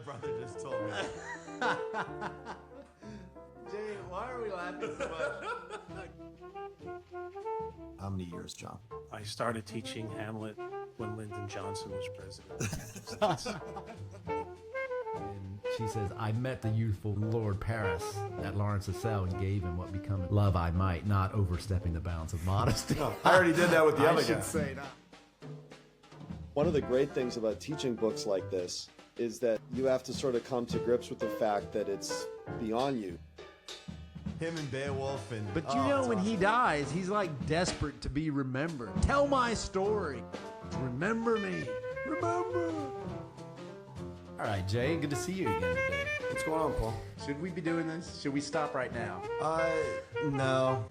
brother just told me. Jay, why are we laughing so much? How many years, John? I started teaching Hamlet when Lyndon Johnson was president. And she says, I met the youthful Lord Paris at Lawrence's cell and gave him what becoming love I might, not overstepping the bounds of modesty. No, I already did that with the other guy. I should say that. One of the great things about teaching books like this is that you have to sort of come to grips with the fact that it's beyond you. Him and Beowulf and... But you know, when he dies, he's like desperate to be remembered. Tell my story. Remember me. Remember. All right, Jay, good to see you again today. What's going on, Paul? Should we be doing this? Should we stop right now? No.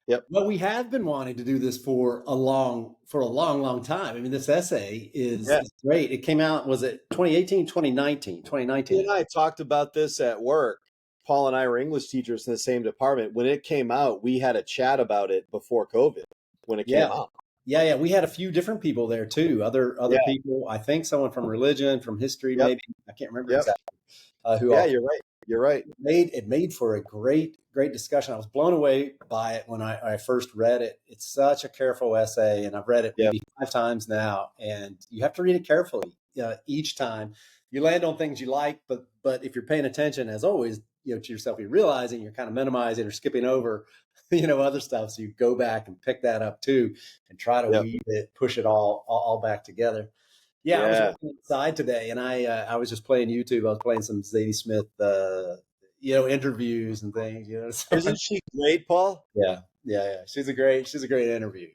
Yep. Well, we have been wanting to do this for a long time. I mean, this essay is great. It came out, was it 2018, 2019? 2019. He and I talked about this at work. Paul and I were English teachers in the same department. When it came out, we had a chat about it before COVID when it came out. Yeah. We had a few different people there too. Other people, I think someone from religion, from history, maybe. I can't remember exactly. You're right. You're right. It made for a great discussion. I was blown away by it when I first read it. It's such a careful essay, and I've read it maybe 5 times now. And you have to read it carefully each time. You land on things you like, but if you're paying attention, as always, to yourself, you're realizing you're kind of minimizing or skipping over, other stuff. So you go back and pick that up too, and try to weave it, push it all back together. Yeah, I was looking inside today, and I was just playing YouTube. I was playing some Zadie Smith, interviews and things. Isn't she great, Paul? Yeah. She's a great interview.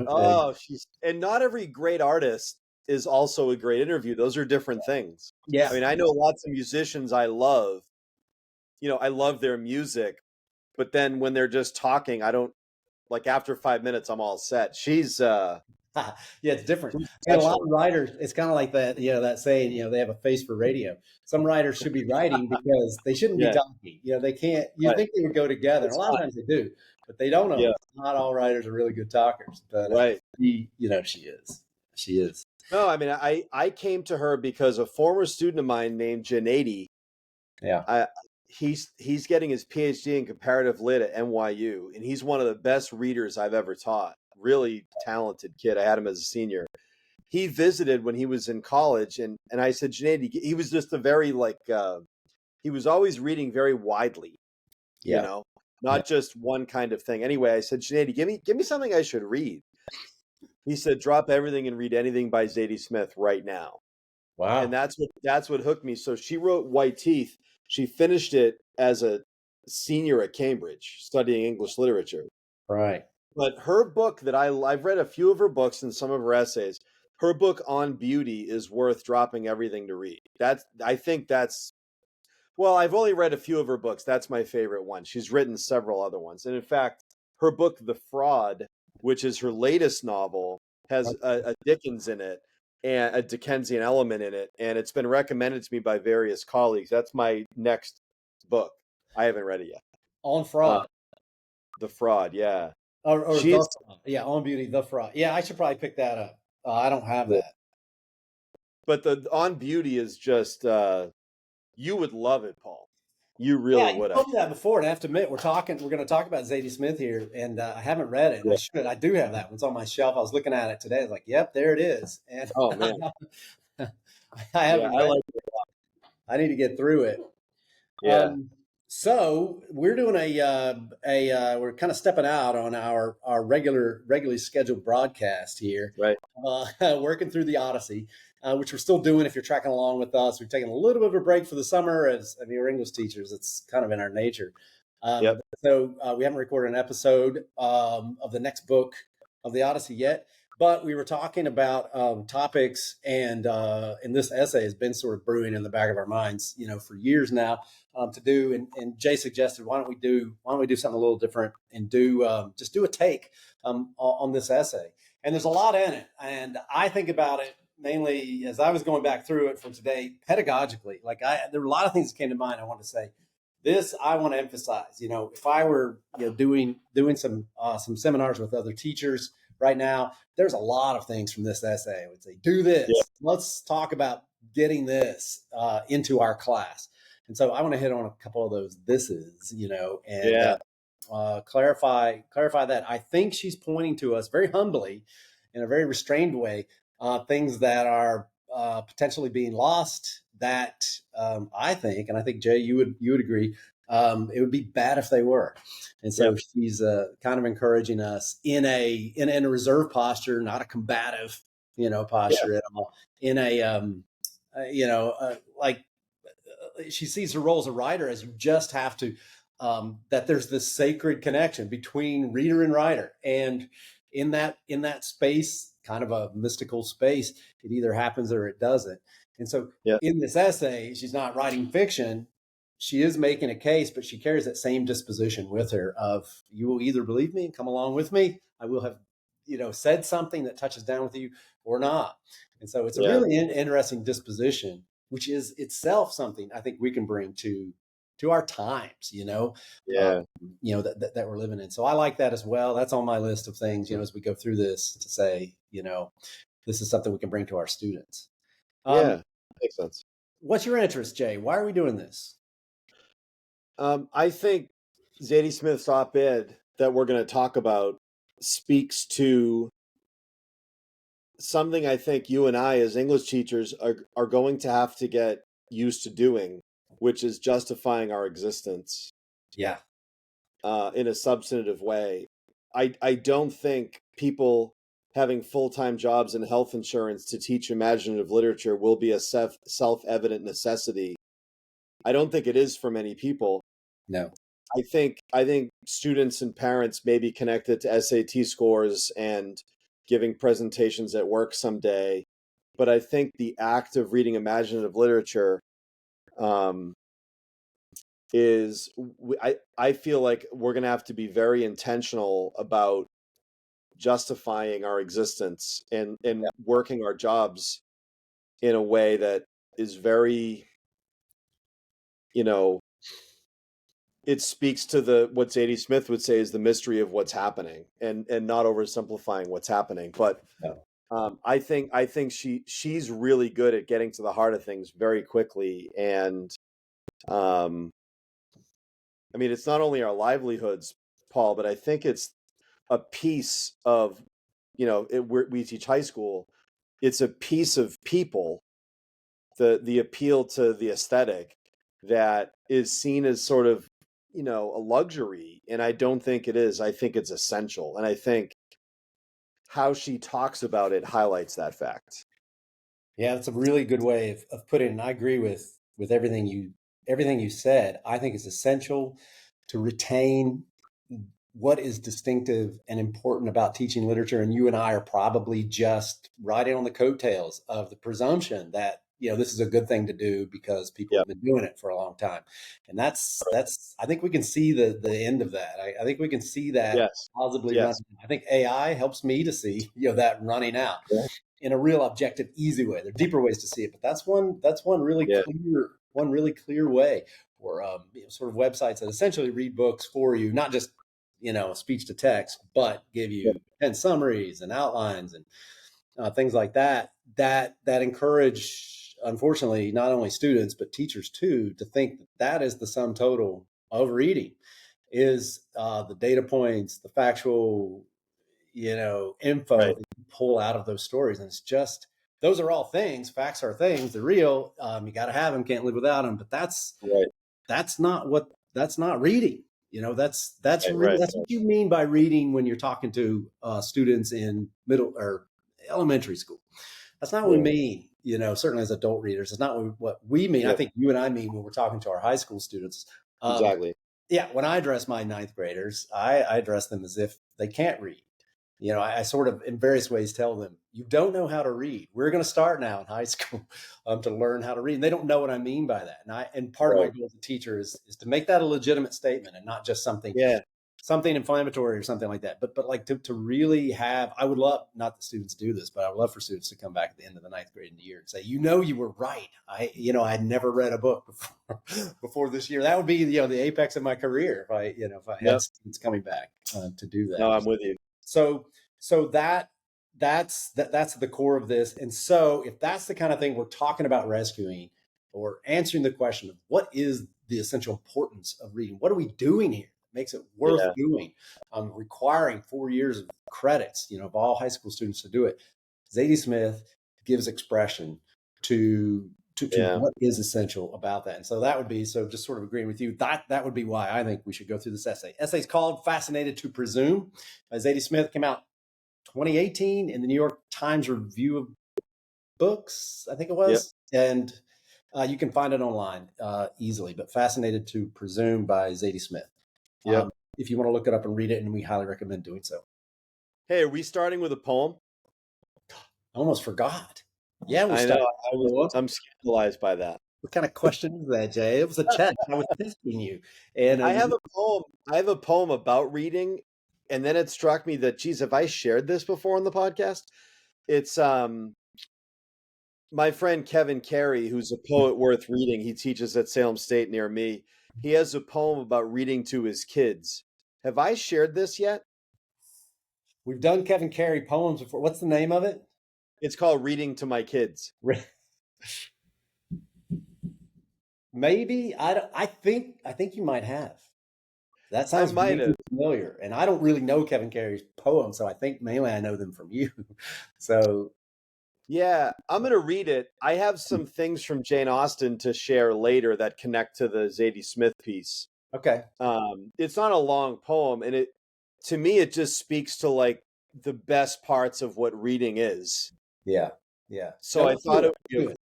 Oh, and not every great artist is also a great interview. Those are different things. Yeah, I mean, I know lots of musicians I love. I love their music, but then when they're just talking, I don't like. After 5 minutes, I'm all set. She's it's different. And a lot of writers, it's kind of like that, that saying, they have a face for radio. Some writers should be writing because they shouldn't be talking. They can't, think they would go together. A lot of times they do, but they don't know. Yeah. Not all writers are really good talkers, but she is. No, I mean, I came to her because a former student of mine named Zadie. Yeah. He's getting his PhD in comparative lit at NYU, and he's one of the best readers I've ever taught. Really talented kid. I had him as a senior. He visited when he was in college, and I said, Zadie, he was just a very he was always reading very widely, not just one kind of thing. Anyway, I said, Zadie, give me something I should read. He said, drop everything and read anything by Zadie Smith right now. Wow. And that's what hooked me. So she wrote White Teeth. She finished it as a senior at Cambridge, studying English literature. Right. But her book that I've read a few of her books and some of her essays. Her book on beauty is worth dropping everything to read. I've only read a few of her books. That's my favorite one. She's written several other ones. And in fact, her book, The Fraud, which is her latest novel, has a Dickens in it and a Dickensian element in it. And it's been recommended to me by various colleagues. That's my next book. I haven't read it yet. On Fraud. The Fraud, yeah. Or On Beauty, The Fraud. Yeah, I should probably pick that up. I don't have that. But the On Beauty is just, you would love it, Paul. You really would. I told you that before, and I have to admit, we're going to talk about Zadie Smith here, and I haven't read it. Yeah. I do have that one. It's on my shelf. I was looking at it today. I was like, yep, there it is. And oh, man. I haven't read it. I need to get through it. Yeah. So we're doing we're kind of stepping out on our regularly scheduled broadcast here, right? Working through the Odyssey, which we're still doing. If you're tracking along with us, we've taken a little bit of a break for the summer. As you're English teachers, it's kind of in our nature. So we haven't recorded an episode of the next book of the Odyssey yet. But we were talking about topics, and this essay has been sort of brewing in the back of our minds, for years now, to do. And Jay suggested, why don't we do something a little different and just do a take on this essay. And there's a lot in it, and I think about it mainly as I was going back through it for today, pedagogically. There were a lot of things that came to mind. I want to say this. I want to emphasize, if I were doing some seminars with other teachers, right now, there's a lot of things from this essay. I would say, do this. Yeah. Let's talk about getting this into our class. And so I want to hit on a couple of those thises, and clarify that. I think she's pointing to us very humbly, in a very restrained way, things that are potentially being lost. That I think, and I think Jay, you would agree, it would be bad if they were. And so she's kind of encouraging us in a reserve posture, not a combative, posture at all. In a she sees her role as a writer as you just have to, that there's this sacred connection between reader and writer. And in that space, kind of a mystical space, it either happens or it doesn't. And so in this essay, she's not writing fiction. She is making a case, but she carries that same disposition with her of, you will either believe me and come along with me. I will have, said something that touches down with you or not. And so it's a really interesting disposition, which is itself something I think we can bring to our times, that we're living in. So I like that as well. That's on my list of things, as we go through this, to say, this is something we can bring to our students. Makes sense. What's your interest, Jay? Why are we doing this? I think Zadie Smith's op-ed that we're going to talk about speaks to something I think you and I as English teachers are going to have to get used to doing, which is justifying our existence. Yeah. In a substantive way. I don't think people having full-time jobs and health insurance to teach imaginative literature will be a self-evident necessity. I don't think it is for many people. No. I think students and parents may be connected to SAT scores and giving presentations at work someday, but I think the act of reading imaginative literature I feel like we're going to have to be very intentional about justifying our existence and working our jobs in a way that is very, it speaks to what Zadie Smith would say is the mystery of what's happening, and not oversimplifying what's happening. But I think she's really good at getting to the heart of things very quickly. And it's not only our livelihoods, Paul, but I think it's a piece of, we teach high school. It's a piece of people, the appeal to the aesthetic that is seen as sort of, a luxury. And I don't think it is. I think it's essential. And I think how she talks about it highlights that fact. Yeah, that's a really good way of putting it. And I agree with everything you said. I think it's essential to retain what is distinctive and important about teaching literature. And you and I are probably just riding on the coattails of the presumption that, this is a good thing to do because people have been doing it for a long time. And that's, I think we can see the end of that. I think we can see that plausibly running. I think AI helps me to see, that running out in a real objective, easy way. There are deeper ways to see it, but that's one really clear way. Or sort of websites that essentially read books for you, not just speech to text, but give you 10 summaries and outlines and things like that encourage, unfortunately, not only students but teachers too, to think that is the sum total of reading, is the data points, the factual info that you pull out of those stories. And it's just, those are all things. Facts are things. They're real. You got to have them. Can't live without them. But that's not reading. That's what you mean by reading when you're talking to students in middle or elementary school. That's not what we mean. Certainly as adult readers, it's not what we mean. I think you and I mean when we're talking to our high school students. Exactly. Yeah. When I address my ninth graders, I address them as if they can't read. I sort of in various ways tell them, you don't know how to read. We're going to start now in high school to learn how to read. And they don't know what I mean by that. And part of my goal as a teacher is to make that a legitimate statement and not just something inflammatory or something like that. But like to really have, I would love, not that students do this, but I would love for students to come back at the end of the ninth grade in the year and say, you were right. I'd never read a book before this year. That would be, the apex of my career if I had students coming back to do that. No, I'm with you. So So that's the core of this. And so if that's the kind of thing we're talking about rescuing or answering the question of what is the essential importance of reading, what are we doing here that makes it worth doing, requiring 4 years of credits, of all high school students to do it. Zadie Smith gives expression to what is essential about that. And so that would be, so just sort of agreeing with you, that would be why I think we should go through this essay. Essay's called Fascinated to Presume by Zadie Smith. Came out 2018 in the New York Times Review of Books, I think it was. Yep. And you can find it online easily, but Fascinated to Presume by Zadie Smith. Yep. If you want to look it up and read it, and we highly recommend doing so. Hey, are we starting with a poem? I almost forgot. Yeah, I'm scandalized by that. What kind of question is that, Jay? It was a test. I was testing you. And I have a poem about reading, and then it struck me that, geez, have I shared this before on the podcast? It's my friend Kevin Carey, who's a poet worth reading. He teaches at Salem State near me. He has a poem about reading to his kids. Have I shared this yet? We've done Kevin Carey poems before. What's the name of it? It's called Reading to My Kids. Maybe. I think you might have. That sounds really familiar. And I don't really know Kevin Carey's poems, so I think mainly I know them from you. So yeah, I'm going to read it. I have some things from Jane Austen to share later that connect to the Zadie Smith piece. Okay. It's not a long poem, and to me it just speaks to like the best parts of what reading is. Yeah. So I thought it would be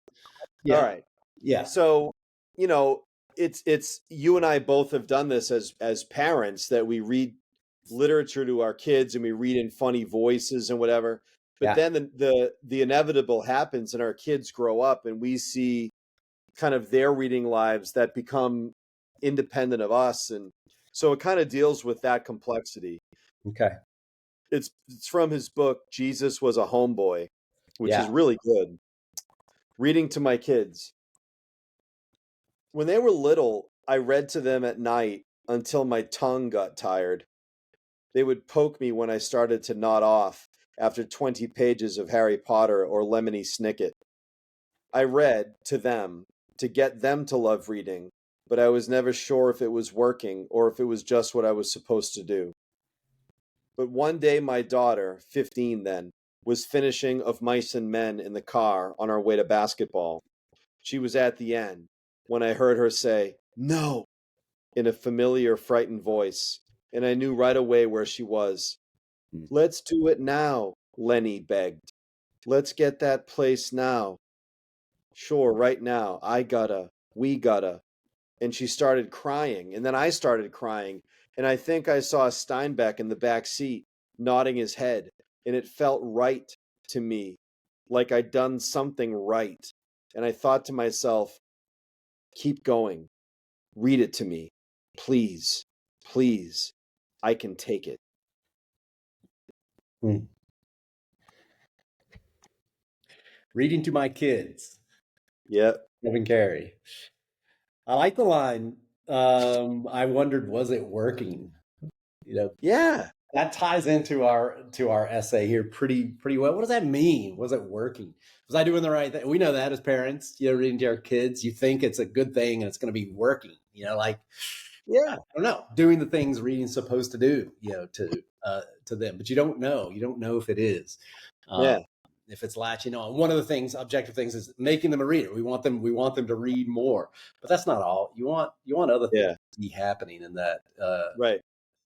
yeah. All right. Yeah. So, it's you and I both have done this as parents, that we read literature to our kids and we read in funny voices and whatever. But then the inevitable happens and our kids grow up and we see kind of their reading lives that become independent of us. And so it kind of deals with that complexity. Okay. It's from his book, Jesus Was a Homeboy, which is really good. Reading to my kids. When they were little, I read to them at night until my tongue got tired. They would poke me when I started to nod off after 20 pages of Harry Potter or Lemony Snicket. I read to them to get them to love reading, but I was never sure if it was working or if it was just what I was supposed to do. But one day my daughter, 15 then, was finishing Of Mice and Men in the car on our way to basketball. She was at the end when I heard her say, "No," in a familiar, frightened voice, and I knew right away where she was. "Let's do it now," Lenny begged. "Let's get that place now." "Sure, right now. We gotta. And she started crying, and then I started crying, and I think I saw Steinbeck in the back seat, nodding his head, and it felt right to me, like I'd done something right. And I thought to myself, keep going. Read it to me. Please. Please. I can take it. Reading to my kids. Yep. Kevin Carey. I like the line. I wondered, was it working? Yeah. That ties into our essay here pretty well. What does that mean? Was it working? Was I doing the right thing? We know that as parents, reading to our kids, you think it's a good thing and it's going to be working. I don't know, doing the things reading's supposed to do, to them, but you don't know. You don't know if it is. If it's latching on. One of the things, objective things, is making them a reader. We want them to read more, but that's not all. You want other things to be happening in that right.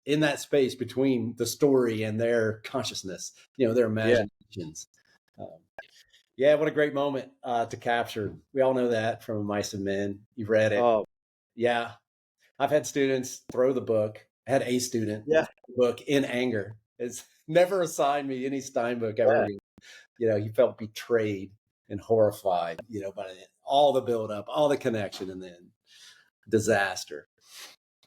In that space between the story and their consciousness, their imaginations. What a great moment to capture. We all know that from Mice and Men. You've read it. Oh. Yeah. I've had students throw the book. I had a student throw the book in anger. It's never assigned me any Steinbeck ever. He felt betrayed and horrified, by all the buildup, all the connection, and then disaster.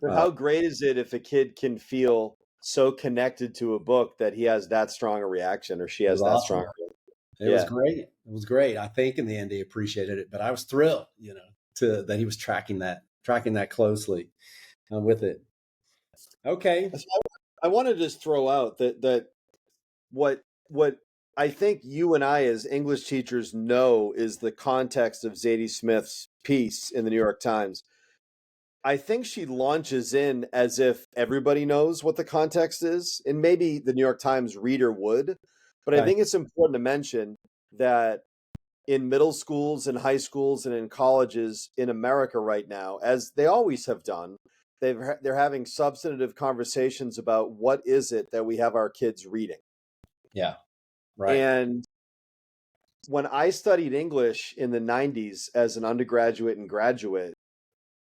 But how great is it if a kid can feel so connected to a book that he has that strong a reaction, or she has that strong a reaction? It was great. It was great. I think in the end he appreciated it, but I was thrilled, that he was tracking that closely with it. Okay. I want to just throw out that what I think you and I as English teachers know is the context of Zadie Smith's piece in the New York Times. I think she launches in as if everybody knows what the context is, and maybe the New York Times reader would, but I Right. think it's important to mention that in middle schools and high schools and in colleges in America right now, as they always have done, they're having substantive conversations about what is it that we have our kids reading. Yeah. Right. And when I studied English in the 90s as an undergraduate and graduate,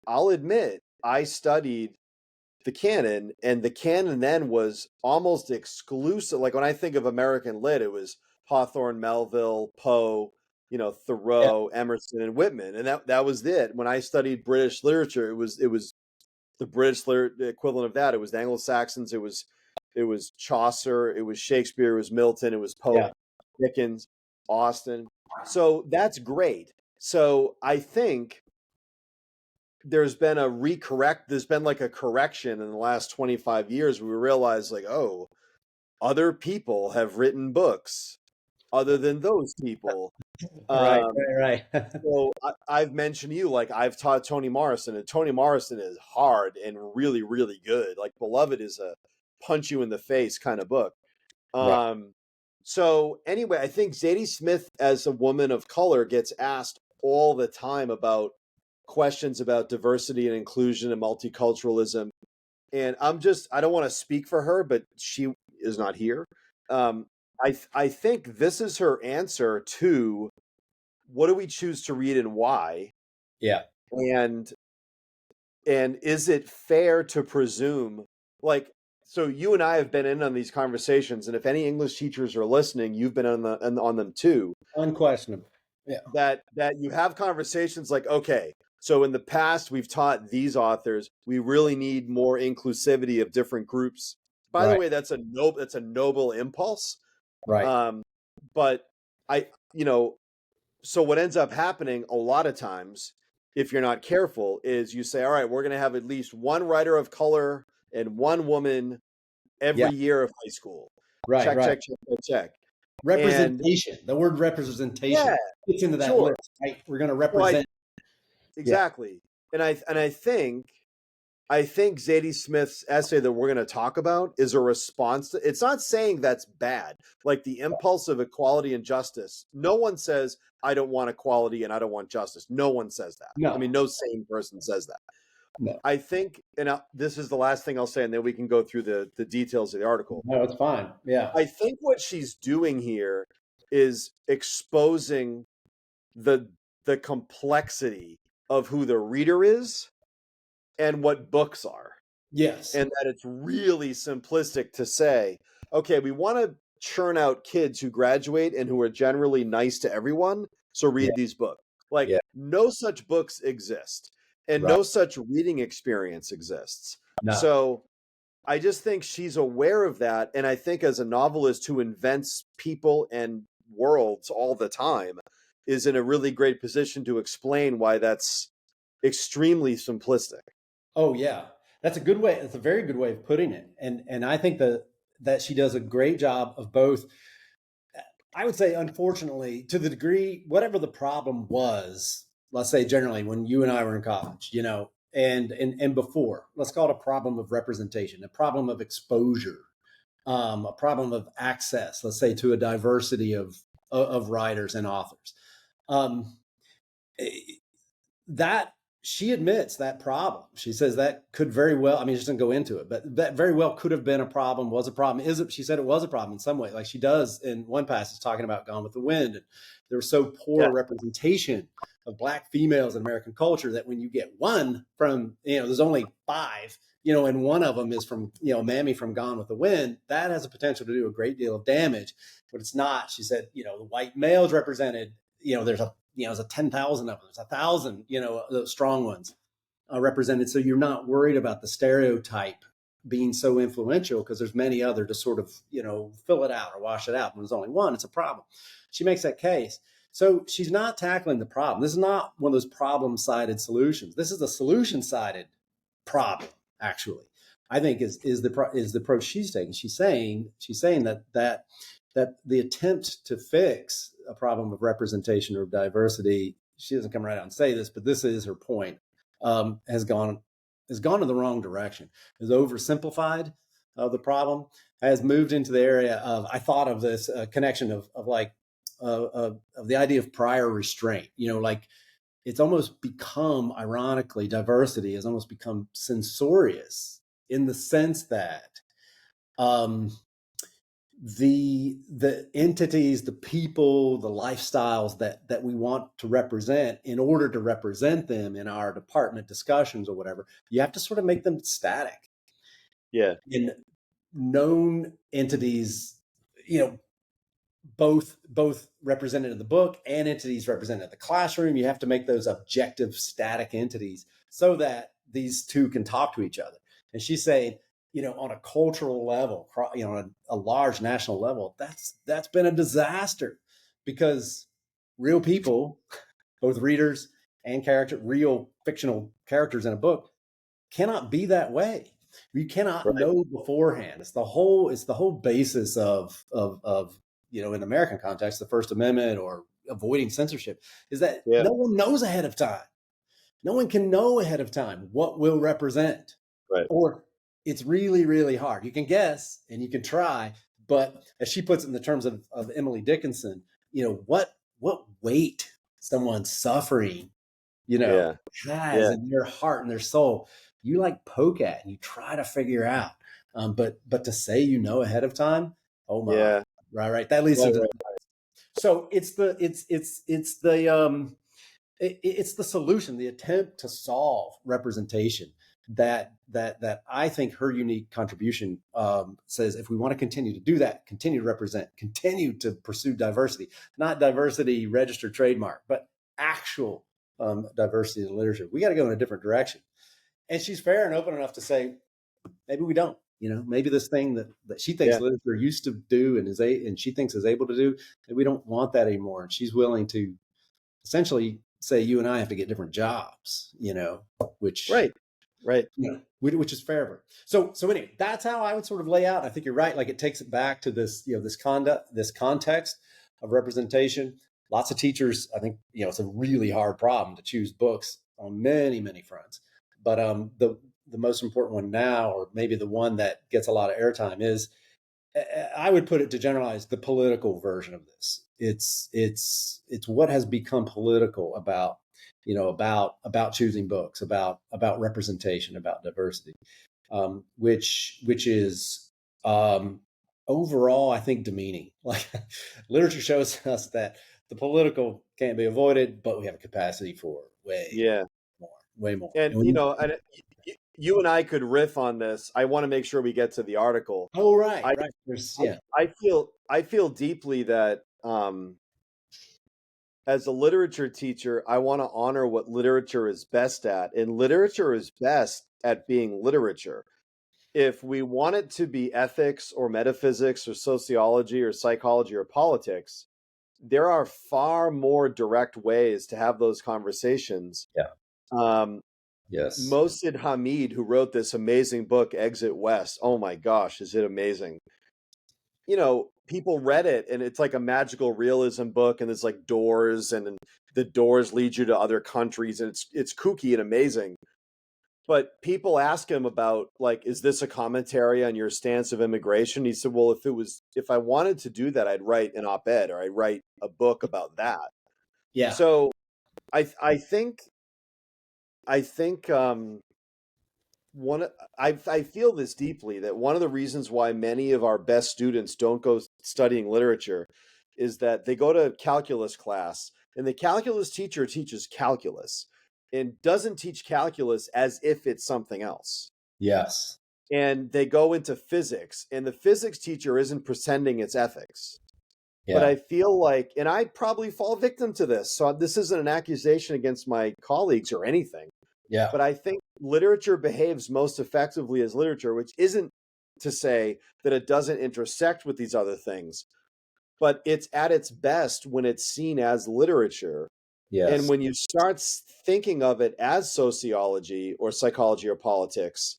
I'll admit I studied the canon, and the canon then was almost exclusive. Like when I think of American lit, it was Hawthorne, Melville, Poe, Thoreau, Emerson, and Whitman, and that was it. When I studied British literature, it was the British equivalent of that. It was the Anglo-Saxons. It was Chaucer. It was Shakespeare. It was Milton. It was Pope, Dickens, Austen. So that's great. So I think there's been like a correction in the last 25 years where we realize like, oh, other people have written books other than those people. Right. So I've mentioned you, like I've taught Toni Morrison, and Toni Morrison is hard and really, really good. Like Beloved is a punch you in the face kind of book. Right. So anyway, I think Zadie Smith as a woman of color gets asked all the time about questions about diversity and inclusion and multiculturalism. And I don't want to speak for her, but she is not here. I think this is her answer to what do we choose to read and why? Yeah. And is it fair to presume, like, so you and I have been in on these conversations, and if any English teachers are listening, you've been on them too. Unquestionable. Yeah. That you have conversations like, okay, so in the past we've taught these authors, we really need more inclusivity of different groups. By the way, that's a noble impulse. Right. But so what ends up happening a lot of times, if you're not careful, is you say, all right, we're going to have at least one writer of color and one woman every year of high school. Right. Check. Representation. The word representation fits into that list, right? We're going to represent. Exactly. And I think Zadie Smith's essay that we're going to talk about is a response to, it's not saying that's bad. Like the impulse of equality and justice. No one says, I don't want equality and I don't want justice. No one says that. No. I mean, no sane person says that. No. I think, and this is the last thing I'll say, and then we can go through the details of the article. No, it's fine. Yeah. I think what she's doing here is exposing the complexity of who the reader is and what books are. Yes. And that it's really simplistic to say, okay, we want to churn out kids who graduate and who are generally nice to everyone, so read these books. Like, no such books exist, and no such reading experience exists. No. So I just think she's aware of that, and I think as a novelist who invents people and worlds all the time is in a really great position to explain why that's extremely simplistic. Oh yeah, that's a good way. That's a very good way of putting it. And I think that she does a great job of both. I would say, unfortunately, to the degree, whatever the problem was, let's say generally when you and I were in college, and before, let's call it a problem of representation, a problem of exposure, a problem of access, let's say, to a diversity of writers and authors. That she admits that problem. She says that could very well, I mean, she doesn't go into it, but that very well could have been a problem, was a problem. She said it was a problem in some way, like she does in one passage talking about Gone with the Wind. And there was so poor representation of Black females in American culture that when you get one from, there's only 5, and one of them is from, Mammy from Gone with the Wind, that has a potential to do a great deal of damage, but it's not. She said, the white males represented, there's 10,000 of them, there's 1,000, those strong ones represented. So you're not worried about the stereotype being so influential because there's many other to sort of, fill it out or wash it out. When there's only one, it's a problem. She makes that case. So she's not tackling the problem. This is not one of those problem-sided solutions. This is a solution-sided problem, actually. I think is the approach she's taking. She's saying that the attempt to fix a problem of representation or diversity, she doesn't come right out and say this, but this is her point, has gone in the wrong direction. Has oversimplified the problem, has moved into the area of, I thought of this connection of the idea of prior restraint. Like it's almost become, ironically, diversity has almost become censorious in the sense that the entities, the people, the lifestyles that we want to represent, in order to represent them in our department discussions or whatever, you have to sort of make them static. Yeah. In known entities, both represented in the book and entities represented in the classroom, you have to make those objective, static entities so that these two can talk to each other. And she's saying, on a cultural level, on a large national level, that's been a disaster, because real people, both readers and real fictional characters in a book, cannot be that way. You cannot know beforehand. It's the whole basis of in American context, the First Amendment or avoiding censorship, is that no one knows ahead of time. No one can know ahead of time what will represent. Right. Or it's really, really hard. You can guess and you can try, but as she puts it in the terms of Emily Dickinson, what weight someone's suffering, has in their heart and their soul, you like poke at and you try to figure out. But to say ahead of time, oh my, right. That leads to so it's the solution, the attempt to solve representation that I think her unique contribution says, if we want to continue to do that, continue to represent, continue to pursue diversity, not diversity registered trademark, but actual diversity in literature, we got to go in a different direction. And she's fair and open enough to say, maybe we don't. Maybe this thing that she thinks literature used to do and she thinks is able to do, that we don't want that anymore. And she's willing to essentially say, you and I have to get different jobs, which which is fair of her. So anyway, that's how I would sort of lay out. I think you're right. Like it takes it back to this, this context of representation. Lots of teachers, I think, it's a really hard problem to choose books on many, many fronts. But the most important one now, or maybe the one that gets a lot of airtime, is, I would put it, to generalize, the political version of this. It's what has become political about choosing books, about representation, about diversity, which is overall, I think, demeaning. Like literature shows us that the political can't be avoided, but we have a capacity for way more. And you and I could riff on this. I want to make sure we get to the article. Oh, right. I feel deeply that as a literature teacher, I want to honor what literature is best at. And literature is best at being literature. If we want it to be ethics or metaphysics or sociology or psychology or politics, there are far more direct ways to have those conversations. Yes. Mohsin Hamid, who wrote this amazing book, Exit West. Oh my gosh, is it amazing? People read it and it's like a magical realism book, and there's like doors, and the doors lead you to other countries, and it's kooky and amazing. But people ask him about, like, is this a commentary on your stance of immigration? He said, well, if I wanted to do that, I'd write an op-ed or I'd write a book about that. Yeah. So I think I feel this deeply, that one of the reasons why many of our best students don't go studying literature is that they go to calculus class, and the calculus teacher teaches calculus and doesn't teach calculus as if it's something else. Yes. And they go into physics, and the physics teacher isn't pretending it's ethics. But I feel like, and I probably fall victim to this, so this isn't an accusation against my colleagues or anything. Yeah. But I think literature behaves most effectively as literature, which isn't to say that it doesn't intersect with these other things, but it's at its best when it's seen as literature. Yes. And when you start thinking of it as sociology or psychology or politics,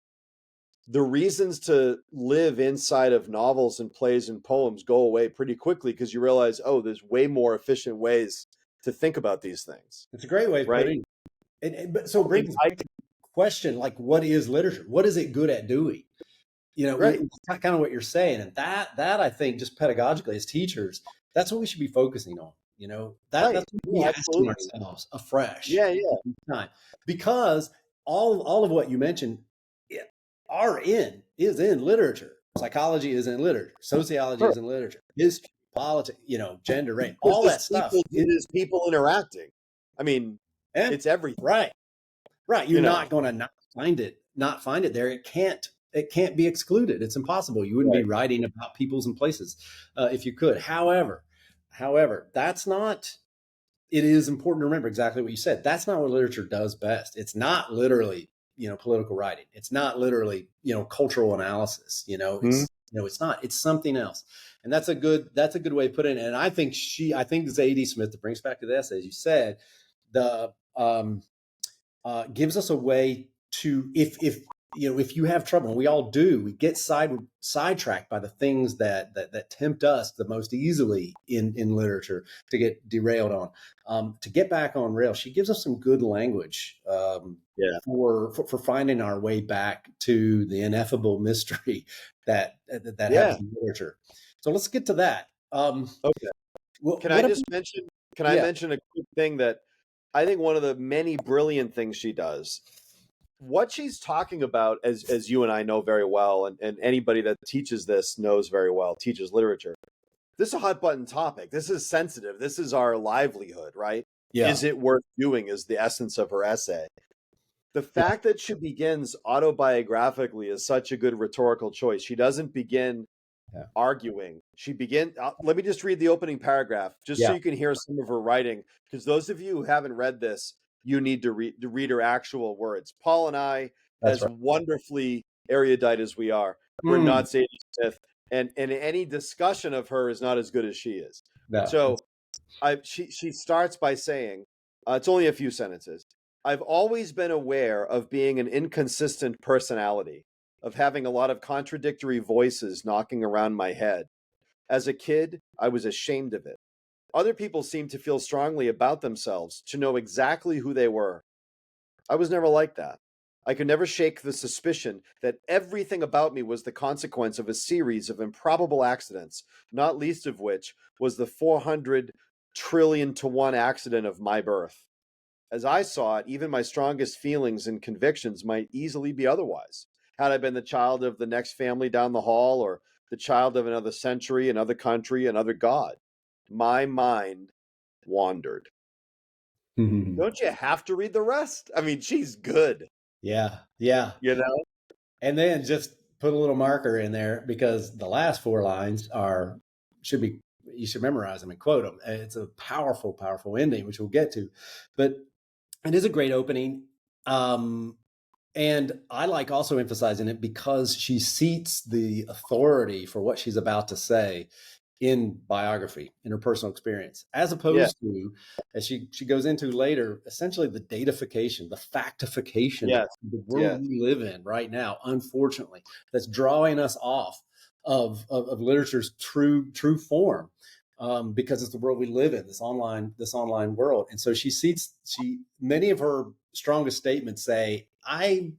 the reasons to live inside of novels and plays and poems go away pretty quickly because you realize, oh, there's way more efficient ways to think about these things. It's a great way of right? putting it. But so it brings back the question, like, what is literature? What is it good at doing? Right. Kind of what you're saying. And that I think just pedagogically as teachers, that's what we should be focusing on. That's what we asking ourselves afresh. Yeah. Time. Because all of what you mentioned is in literature. Psychology is in literature. Sociology is in literature. History, politics, gender, race, all that stuff. It is people interacting. I mean, it's everything. Right. You're not going to not find it there. It can't be excluded. It's impossible. You wouldn't be writing about peoples and places if you could. However, that's not. It is important to remember exactly what you said. That's not what literature does best. It's not literally, political writing. It's not literally, cultural analysis. It's not. It's something else. And that's a good way to put it. And I think Zadie Smith, that brings back to the essay, as you said, gives us a way to, if you have trouble, and we all do, we get sidetracked by the things that tempt us the most easily in literature to get derailed on, to get back on rails. She gives us some good language for finding our way back to the ineffable mystery that happens in literature. So let's get to that. Okay. Can I mention a quick thing that I think one of the many brilliant things she does? What she's talking about, as you and I know very well, and anybody that teaches this knows very well, teaches literature. This is a hot button topic. This is sensitive. This is our livelihood, right? Yeah. Is it worth doing is the essence of her essay. The fact that she begins autobiographically is such a good rhetorical choice. She doesn't begin arguing. She begins. Let me just read the opening paragraph, just so you can hear some of her writing, because those of you who haven't read this, you need to read her actual words. Paul and I, as wonderfully erudite as we are, we're not Zadie Smith, and any discussion of her is not as good as she is. No. So she starts by saying, it's only a few sentences. I've always been aware of being an inconsistent personality, of having a lot of contradictory voices knocking around my head. As a kid, I was ashamed of it. Other people seemed to feel strongly about themselves, to know exactly who they were. I was never like that. I could never shake the suspicion that everything about me was the consequence of a series of improbable accidents, not least of which was the 400 trillion to 1 accident of my birth. As I saw it, even my strongest feelings and convictions might easily be otherwise. Had I been the child of the next family down the hall, or the child of another century, another country, another god, my mind wandered. Don't you have to read the rest? I mean, she's good. Yeah. And then just put a little marker in there, because the last 4 lines you should memorize them and quote them. It's a powerful, powerful ending, which we'll get to. But it is a great opening. And I like also emphasizing it because she seats the authority for what she's about to say in biography, in her personal experience, as opposed to, as she goes into later, essentially the datafication, the factification of the world we live in right now, unfortunately, that's drawing us off of literature's true form, because it's the world we live in, this online world. And so many of her strongest statements say, I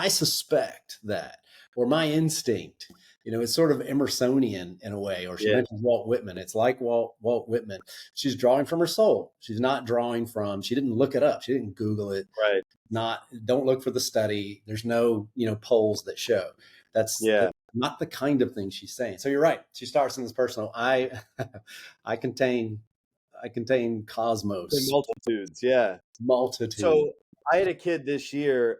suspect that, or my instinct. It's sort of Emersonian in a way, or she mentions Walt Whitman. It's like Walt Whitman. She's drawing from her soul. She's not drawing from, she didn't look it up. She didn't Google it. Right. Don't look for the study. There's no, polls that show. That's not the kind of thing she's saying. So you're right. She starts in this personal, I contain cosmos. The multitudes. Yeah. Multitude. So I had a kid this year.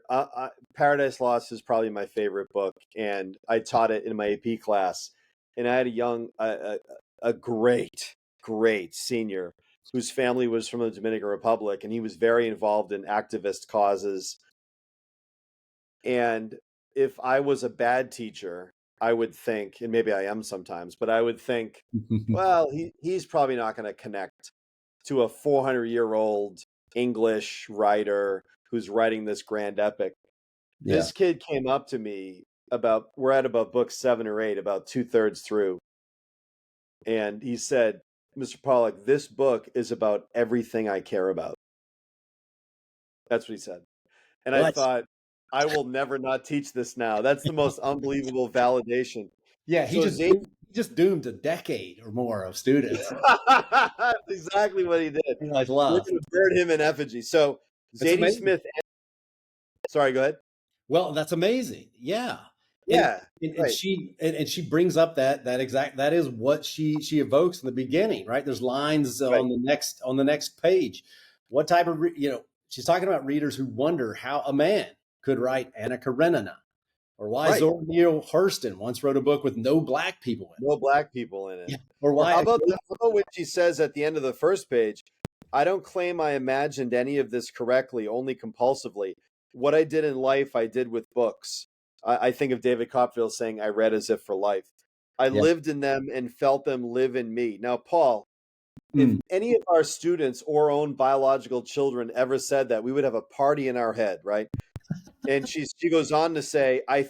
Paradise Lost is probably my favorite book, and I taught it in my AP class. And I had a great senior whose family was from the Dominican Republic, and he was very involved in activist causes. And if I was a bad teacher, I would think, and maybe I am sometimes, but I would think, well, he's probably not going to connect to a 400-year-old English writer who's writing this grand epic. This kid came up to me we're at about book 7 or 8, about 2/3 through. And he said, Mr. Pollock, this book is about everything I care about. That's what he said. And I thought, I will never not teach this now. That's the most unbelievable validation. Yeah, he just doomed a decade or more of students. That's exactly what he did. Like love. We're going to burn him in effigy. So Zadie Smith. Sorry, go ahead. Well, that's amazing. Yeah. Yeah. And she brings up that is what she evokes in the beginning, right? There's lines on the next page. What type of she's talking about readers who wonder how a man could write Anna Karenina, or why Zora Neale Hurston once wrote a book with no black people in it. No black people in it. Yeah. Or why? How about when she says at the end of the first page, I don't claim I imagined any of this correctly, only compulsively. What I did in life, I did with books. I think of David Copperfield saying, I read as if for life. I lived in them and felt them live in me. Now, Paul, if any of our students or own biological children ever said that, we would have a party in our head, right? And she goes on to say, I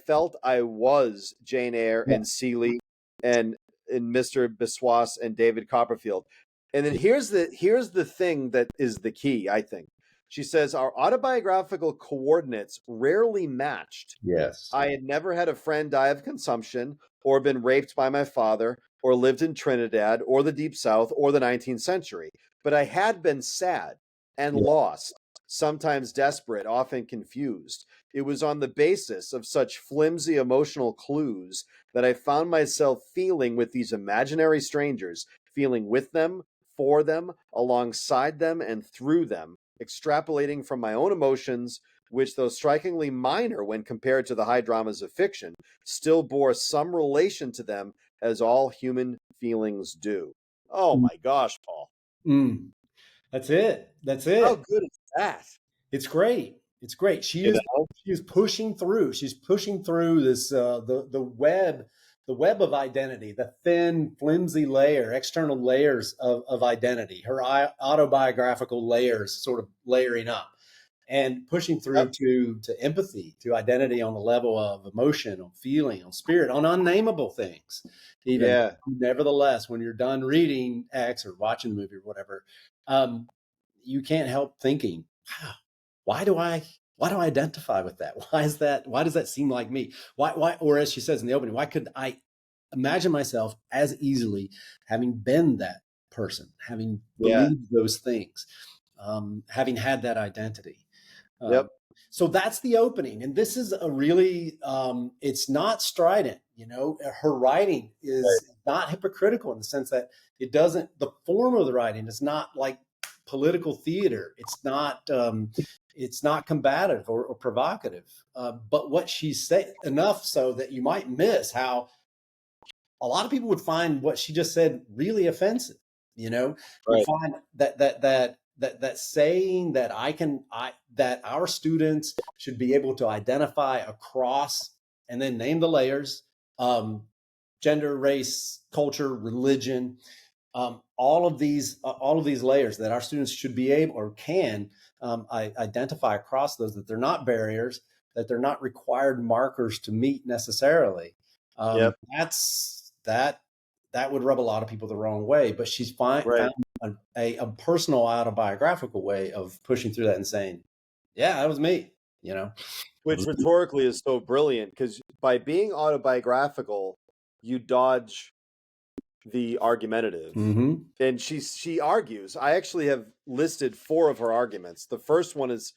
felt I was Jane Eyre and Seeley and Mr. Biswas and David Copperfield. And then here's the thing that is the key, I think. She says, our autobiographical coordinates rarely matched. Yes. I had never had a friend die of consumption or been raped by my father or lived in Trinidad or the Deep South or the 19th century. But I had been sad and lost, sometimes desperate, often confused. It was on the basis of such flimsy emotional clues that I found myself feeling with these imaginary strangers, feeling with them, for them, alongside them, and through them, extrapolating from my own emotions, which, though strikingly minor when compared to the high dramas of fiction, still bore some relation to them, as all human feelings do. Oh my gosh, Paul. That's it. How good is that? It's great. It's great. She is pushing through. She's pushing through this the web of identity, the thin, flimsy layer, external layers of identity, her autobiographical layers sort of layering up and pushing through to empathy, to identity on the level of emotion, on feeling, on spirit, on unnameable things. Nevertheless, when you're done reading X or watching the movie or whatever, you can't help thinking, wow, why do I identify with that? Why is that? Why does that seem like me? Why? Or as she says in the opening, why could I imagine myself as easily having been that person, having believed those things, having had that identity? So that's the opening, and this is a really it's not strident. Her writing is not hypocritical in the sense that it doesn't. The form of the writing is not like political theater. It's not combative or provocative. But what she said, enough so that you might miss how a lot of people would find what she just said really offensive. Would find that saying that that our students should be able to identify across and then name the layers, gender, race, culture, religion, all of these layers, that our students should be able or can identify across those, that they're not barriers, that they're not required markers to meet necessarily. That would rub a lot of people the wrong way, but she's found a personal autobiographical way of pushing through that and saying, yeah, that was me, Which rhetorically is so brilliant, because by being autobiographical, you dodge the argumentative. And she argues. I actually have listed 4 of her arguments. The first one is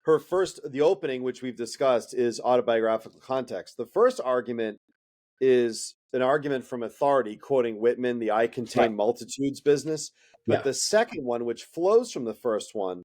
the opening, which we've discussed, is autobiographical context. The first argument is an argument from authority, quoting Whitman, the I contain multitudes business. But the second one, which flows from the first one,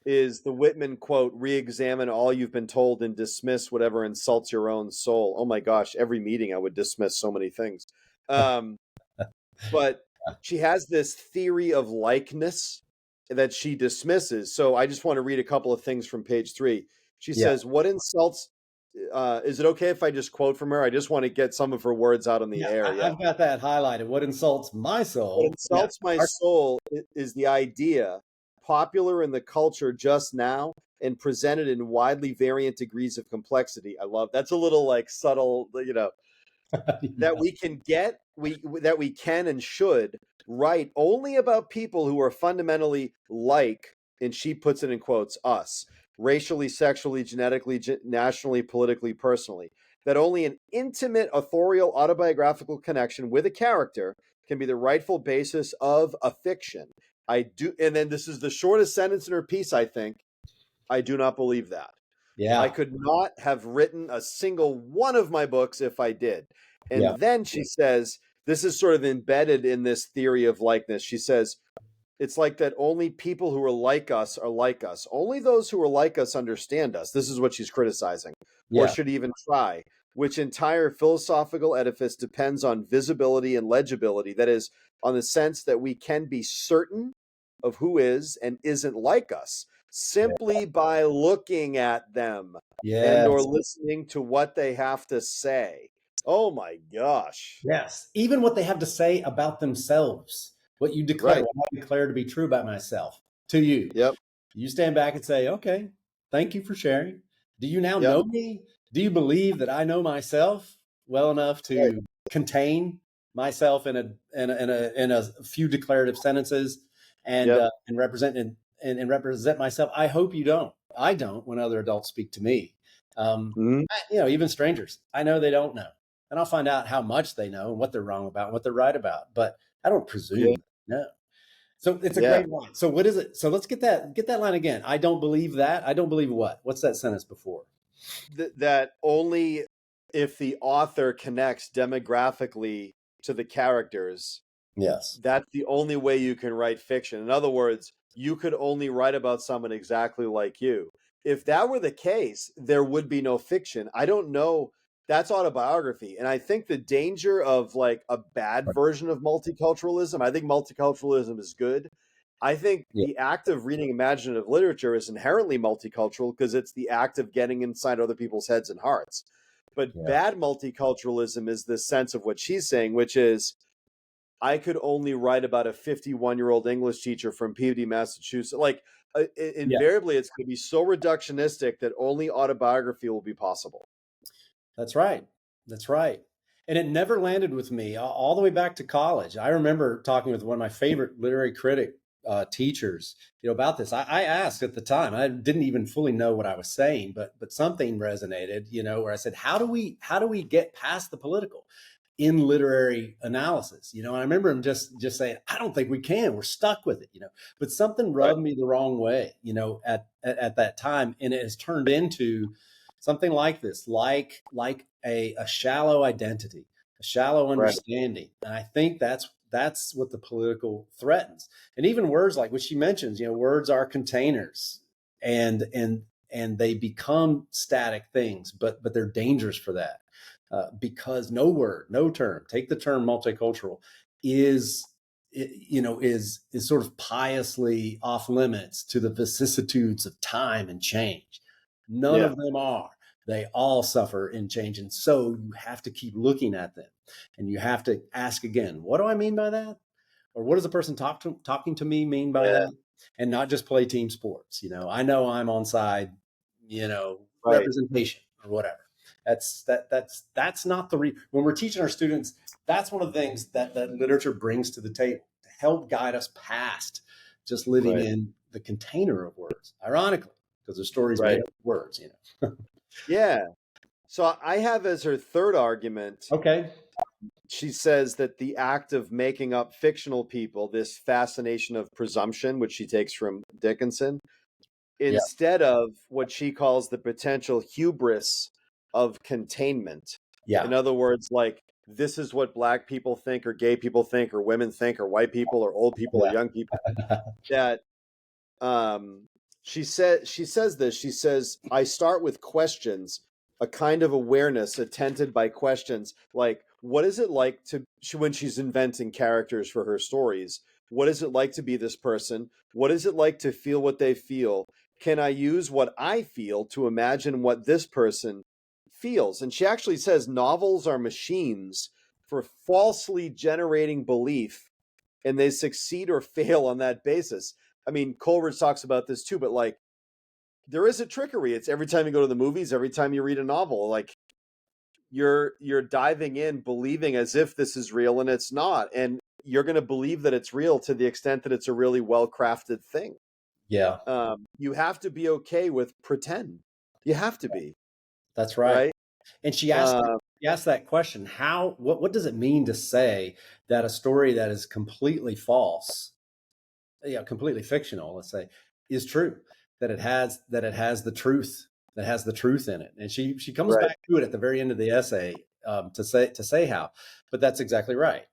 is the Whitman quote, re-examine all you've been told and dismiss whatever insults your own soul. Oh my gosh, every meeting I would dismiss so many things. But she has this theory of likeness that she dismisses. So I just want to read a couple of things from page 3. She says, what insults, is it okay if I just quote from her? I just want to get some of her words out on the air. I've got that highlighted. What insults my soul? What insults my soul is the idea, popular in the culture just now, and presented in widely variant degrees of complexity. I love that's a little like subtle, that we can get, that we can and should write only about people who are fundamentally like, and she puts it in quotes, us, racially, sexually, genetically, nationally, politically, personally. That only an intimate, authorial, autobiographical connection with a character can be the rightful basis of a fiction. I do, and then this is the shortest sentence in her piece, I think. I do not believe that. Yeah. I could not have written a single one of my books if I did. And then she says, this is sort of embedded in this theory of likeness. She says, it's like that only people who are like us are like us. Only those who are like us understand us. This is what she's criticizing, or should even try, which entire philosophical edifice depends on visibility and legibility. That is, on the sense that we can be certain of who is and isn't like us simply by looking at them and or listening to what they have to say. Oh my gosh. Yes. Even what they have to say about themselves, what you declare, what I declare to be true about myself to you. Yep. You stand back and say, okay, thank you for sharing. Do you now know me? Do you believe that I know myself well enough to contain myself in a few declarative sentences and represent myself? I hope you don't. I don't when other adults speak to me. Even strangers, I know they don't know. And I'll find out how much they know and what they're wrong about and what they're right about. But I don't presume. No. So it's a great line. So what is it? So let's get that line again. I don't believe that. I don't believe what? What's that sentence before? That only if the author connects demographically to the characters, that's the only way you can write fiction. In other words, you could only write about someone exactly like you. If that were the case, there would be no fiction. I don't know. That's autobiography. And I think the danger of like a bad version of multiculturalism, I think multiculturalism is good. I think the act of reading imaginative literature is inherently multicultural because it's the act of getting inside other people's heads and hearts. But bad multiculturalism is the sense of what she's saying, which is I could only write about a 51-year-old English teacher from Peabody, Massachusetts. Like invariably, it's going to be so reductionistic that only autobiography will be possible. That's right. That's right. And it never landed with me all the way back to college. I remember talking with one of my favorite literary critic teachers, about this. I asked at the time, I didn't even fully know what I was saying, but something resonated, where I said, how do we get past the political in literary analysis? And I remember him just saying, I don't think we can. We're stuck with it, but something rubbed me the wrong way, at that time. And it has turned into something like this, like a shallow identity, a shallow understanding. And I think that's what the political threatens. And even words like, which she mentions, words are containers and they become static things, but they're dangerous for that. Because no word, no term, take the term multicultural, is sort of piously off limits to the vicissitudes of time and change. None of them are. They all suffer in change. And so you have to keep looking at them and you have to ask again, what do I mean by that? Or what does the person talking to me mean by that? And not just play team sports. I know I'm on side, representation or whatever. That's not when we're teaching our students, that's one of the things that literature brings to the table to help guide us past just living in the container of words, ironically, because the story's made up of words, Yeah. So I have as her third argument. Okay. She says that the act of making up fictional people, this fascination of presumption, which she takes from Dickinson, instead of what she calls the potential hubris of containment. In other words, like, this is what Black people think or gay people think or women think or white people or old people or young people. That she says this. She says, I start with questions, a kind of awareness attended by questions like, what is it like when she's inventing characters for her stories? What is it like to be this person? What is it like to feel what they feel? Can I use what I feel to imagine what this person feels? And she actually says novels are machines for falsely generating belief, and they succeed or fail on that basis. I mean, Coleridge talks about this too, but like, there is a trickery. It's every time you go to the movies, every time you read a novel, like you're diving in, believing as if this is real and it's not. And you're going to believe that it's real to the extent that it's a really well-crafted thing. Yeah. You have to be okay with pretend. You have to be. That's right. Right? And she asked that question, what does it mean to say that a story that is completely false, completely fictional, let's say, is true, that it has the truth, in it. And she comes Right. back to it at the very end of the essay, to say how. But that's exactly right.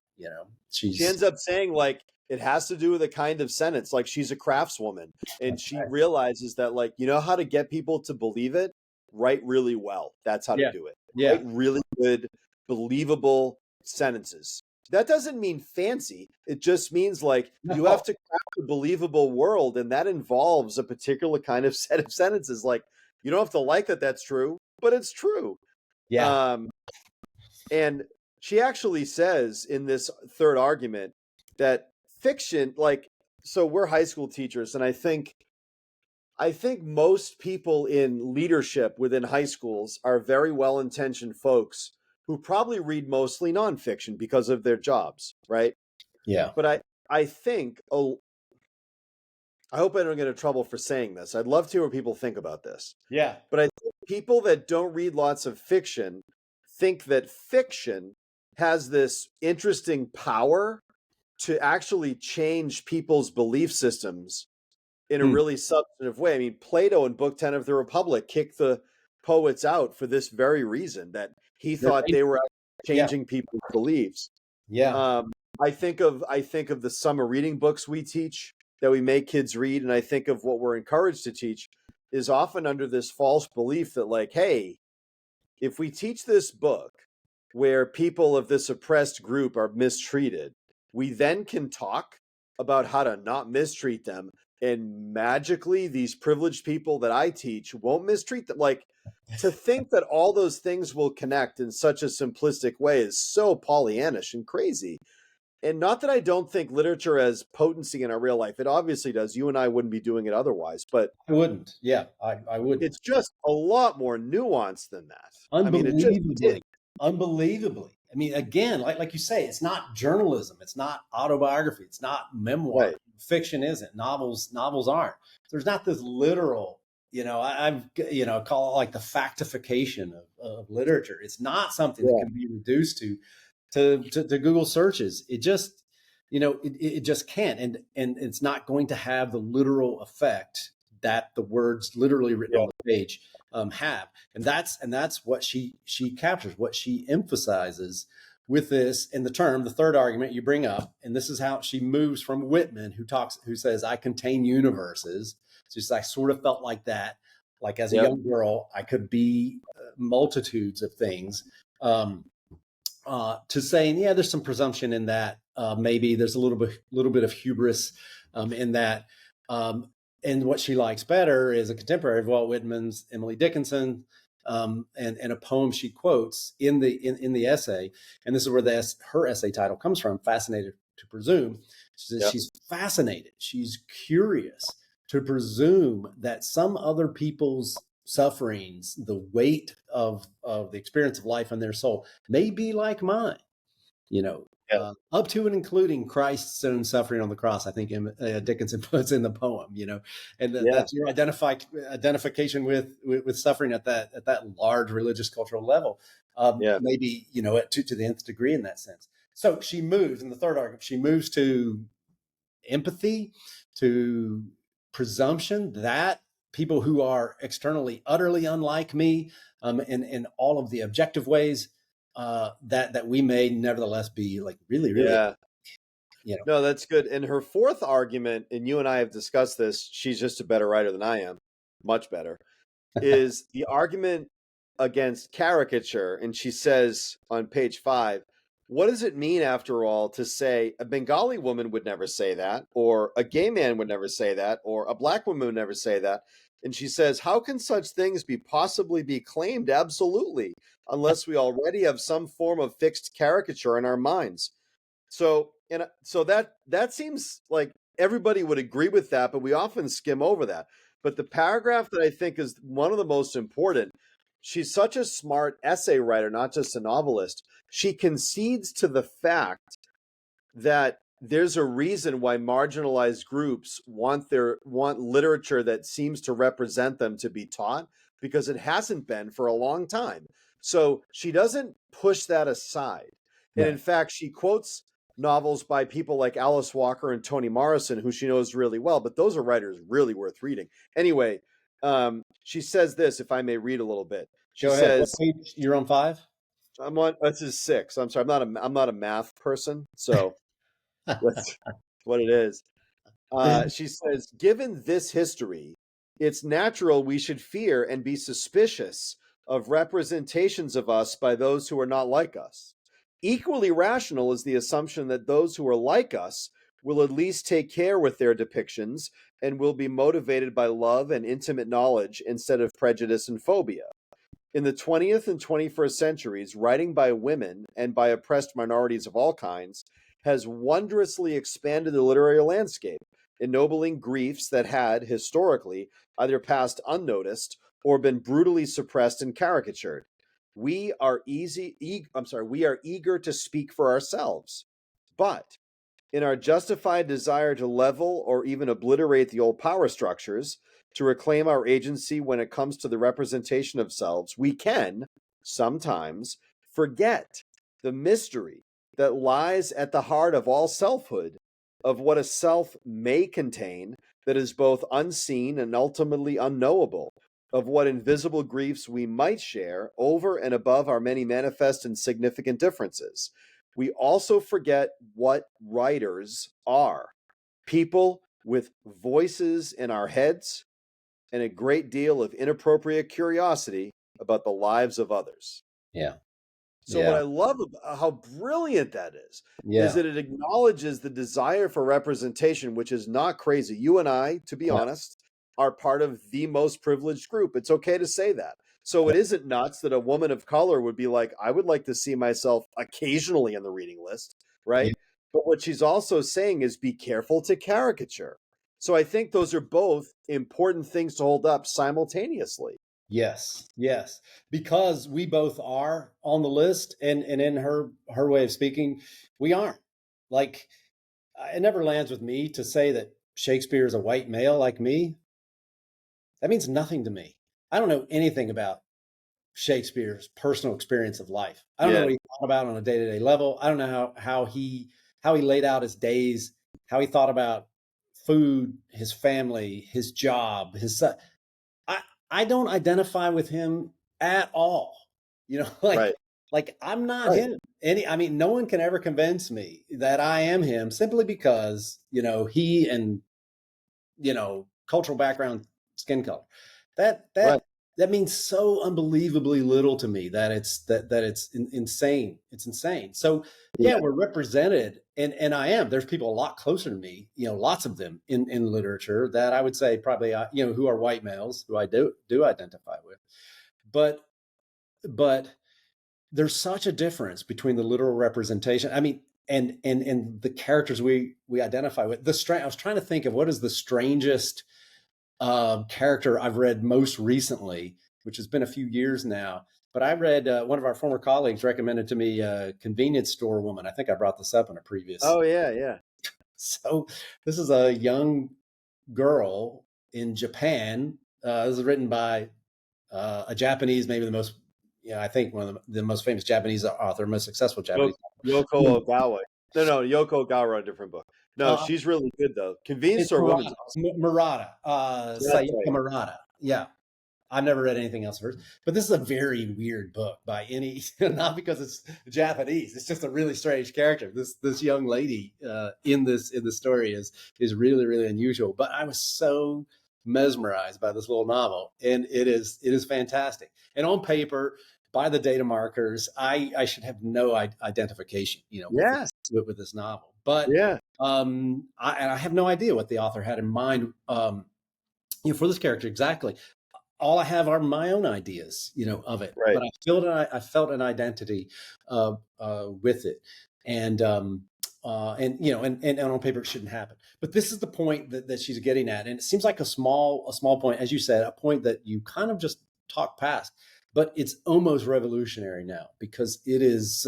She ends up saying, like, it has to do with a kind of sentence, like she's a craftswoman, and she realizes that, like, you know how to get people to believe it? Write really well. That's how to do it. Yeah. Write really good, believable sentences. That doesn't mean fancy. It just means, like, you have to craft a believable world, and that involves a particular kind of set of sentences. Like, you don't have to like that that's true, but it's true. Yeah. And she actually says in this third argument that fiction, like, so we're high school teachers, and I think most people in leadership within high schools are very well-intentioned folks who probably read mostly nonfiction because of their jobs, right? Yeah. But I think, I hope I don't get in trouble for saying this. I'd love to hear what people think about this. Yeah. But I think people that don't read lots of fiction think that fiction has this interesting power to actually change people's belief systems in a really substantive way. I mean, Plato in Book 10 of the Republic kicked the poets out for this very reason, that he thought they were changing people's beliefs. Yeah. I think of the summer reading books we teach that we make kids read, and I think of what we're encouraged to teach is often under this false belief that, like, hey, if we teach this book where people of this oppressed group are mistreated, we then can talk about how to not mistreat them, and magically these privileged people that I teach won't mistreat them. Like, to think that all those things will connect in such a simplistic way is so Pollyannish and crazy. And not that I don't think literature has potency in our real life. It obviously does. You and I wouldn't be doing it otherwise. But I wouldn't. Yeah, I wouldn't. It's just a lot more nuanced than that. Unbelievably. I mean, again, like you say, it's not journalism. It's not autobiography. It's not memoir. Right. Fiction isn't. Novels aren't. There's not this literal, I've call it like the factification of literature. It's not something that can be reduced to Google searches. It just, it just can't. And it's not going to have the literal effect that the words literally written on the page have. And that's what she captures, what she emphasizes with this. And the third argument you bring up, and this is how she moves from Whitman, who says, I contain universes. So I sort of felt like that, like as a young girl, I could be multitudes of things, to saying, yeah, there's some presumption in that. Maybe there's a little bit of hubris in that. And what she likes better is a contemporary of Walt Whitman's Emily Dickinson, and a poem she quotes in the essay. And this is where her essay title comes from, Fascinated to Presume. She says she's fascinated. She's curious to presume that some other people's sufferings, the weight of the experience of life on their soul, may be like mine, up to and including Christ's own suffering on the cross. I think Dickinson puts in the poem, and that's your identification with suffering at that large religious cultural level, maybe to the nth degree in that sense. So she moves in the third argument. She moves to empathy, to presumption that people who are externally utterly unlike me, in all of the objective ways, that we may nevertheless be like really, No, that's good. And her fourth argument, and you and I have discussed this, she's just a better writer than I am, much better, is the argument against caricature. And she says on page 5, what does it mean, after all, to say a Bengali woman would never say that, or a gay man would never say that, or a black woman would never say that? And she says, how can such things possibly be claimed absolutely, unless we already have some form of fixed caricature in our minds? So that seems like everybody would agree with that, but we often skim over that. But the paragraph that I think is one of the most important, she's such a smart essay writer, not just a novelist. She concedes to the fact that there's a reason why marginalized groups want literature that seems to represent them to be taught, because it hasn't been for a long time. So she doesn't push that aside. And in fact, she quotes novels by people like Alice Walker and Toni Morrison, who she knows really well, but those are writers really worth reading. Anyway, she says this, if I may read a little bit. She says, "You're on 5? I'm on, this is 6. I'm sorry, I'm not a math person, so that's what it is. She says, given this history, it's natural we should fear and be suspicious of representations of us by those who are not like us. Equally rational is the assumption that those who are like us will at least take care with their depictions and will be motivated by love and intimate knowledge instead of prejudice and phobia. In the 20th and 21st centuries, writing by women and by oppressed minorities of all kinds has wondrously expanded the literary landscape, ennobling griefs that had, historically, either passed unnoticed or been brutally suppressed and caricatured. We are eager to speak for ourselves, but in our justified desire to level or even obliterate the old power structures, to reclaim our agency when it comes to the representation of selves, we can, sometimes, forget the mystery that lies at the heart of all selfhood, of what a self may contain that is both unseen and ultimately unknowable, of what invisible griefs we might share over and above our many manifest and significant differences. We also forget what writers are. People with voices in our heads and a great deal of inappropriate curiosity about the lives of others. Yeah. So what I love about how brilliant that is that it acknowledges the desire for representation, which is not crazy. You and I, to be honest, are part of the most privileged group. It's okay to say that. So it isn't nuts that a woman of color would be like, I would like to see myself occasionally in the reading list, right? Yeah. But what she's also saying is be careful to caricature. So I think those are both important things to hold up simultaneously. Yes, because we both are on the list, and in her way of speaking, we aren't. Like, it never lands with me to say that Shakespeare is a white male like me. That means nothing to me. I don't know anything about Shakespeare's personal experience of life. I don't know what he thought about on a day-to-day level. I don't know how he laid out his days, how he thought about food, his family, his job, his son. I don't identify with him at all. Like I'm not him. No one can ever convince me that I am him simply because, he and, cultural background, skin color. That means so unbelievably little to me that it's insane. It's insane. So we're represented, and I am. There's people a lot closer to me, lots of them in literature that I would say probably who are white males who I do identify with, but there's such a difference between the literal representation. I mean, and the characters we identify with. I was trying to think of what is the strangest character I've read most recently, which has been a few years now. But I read one of our former colleagues recommended to me Convenience Store Woman. I think I brought this up in a previous. Oh, yeah. So this is a young girl in Japan. This is written by a Japanese, maybe the most, I think one of the most famous Japanese author, most successful Japanese. Yoko Ogawa. No, Yoko Ogawa, a different book. No, she's really good though. Convenience Store Woman. Murata. Sayaka Murata. Yeah. I've never read anything else of hers, but this is a very weird book by any, not because it's Japanese. It's just a really strange character. This young lady in the story is really, really unusual. But I was so mesmerized by this little novel, and it is fantastic. And on paper, by the data markers, I should have no identification, with this novel. But I have no idea what the author had in mind, for this character exactly. All I have are my own ideas, of it. Right. But I felt an identity with it, and and you know, and on paper it shouldn't happen. But this is the point that she's getting at, and it seems like a small point, as you said, a point that you kind of just talk past, but it's almost revolutionary now because it is.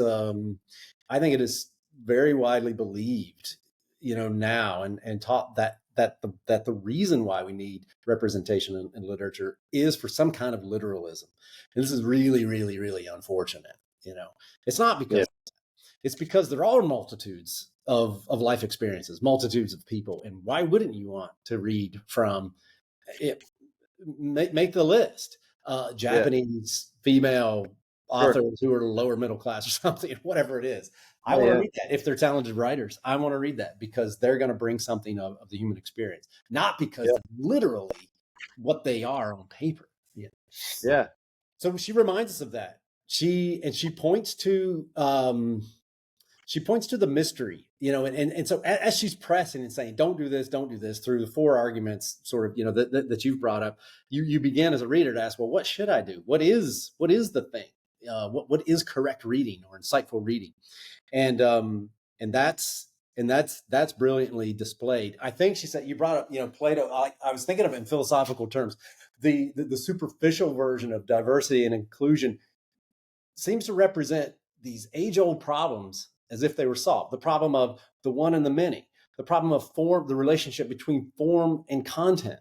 I think it is very widely believed, you know, now and taught that the reason why we need representation in literature is for some kind of literalism. And this is really, really, really unfortunate. You know, it's not because it's because there are multitudes of life experiences, multitudes of people. And why wouldn't you want to read from it? Make the list. Japanese female authors who are lower middle class or something, whatever it is. I want to read that. If they're talented writers, I want to read that because they're going to bring something of the human experience, not because literally what they are on paper. Yeah. So she reminds us of that. She points to the mystery, you know, and so as she's pressing and saying, don't do this through the four arguments sort of, you know, that you've brought up, you begin as a reader to ask, well, what should I do? What is the thing? What is correct reading or insightful reading? And that's brilliantly displayed. I think she said, you brought up, you know, Plato. I was thinking of it in philosophical terms. The superficial version of diversity and inclusion seems to represent these age-old problems as if they were solved. The problem of the one and the many, the problem of form, the relationship between form and content.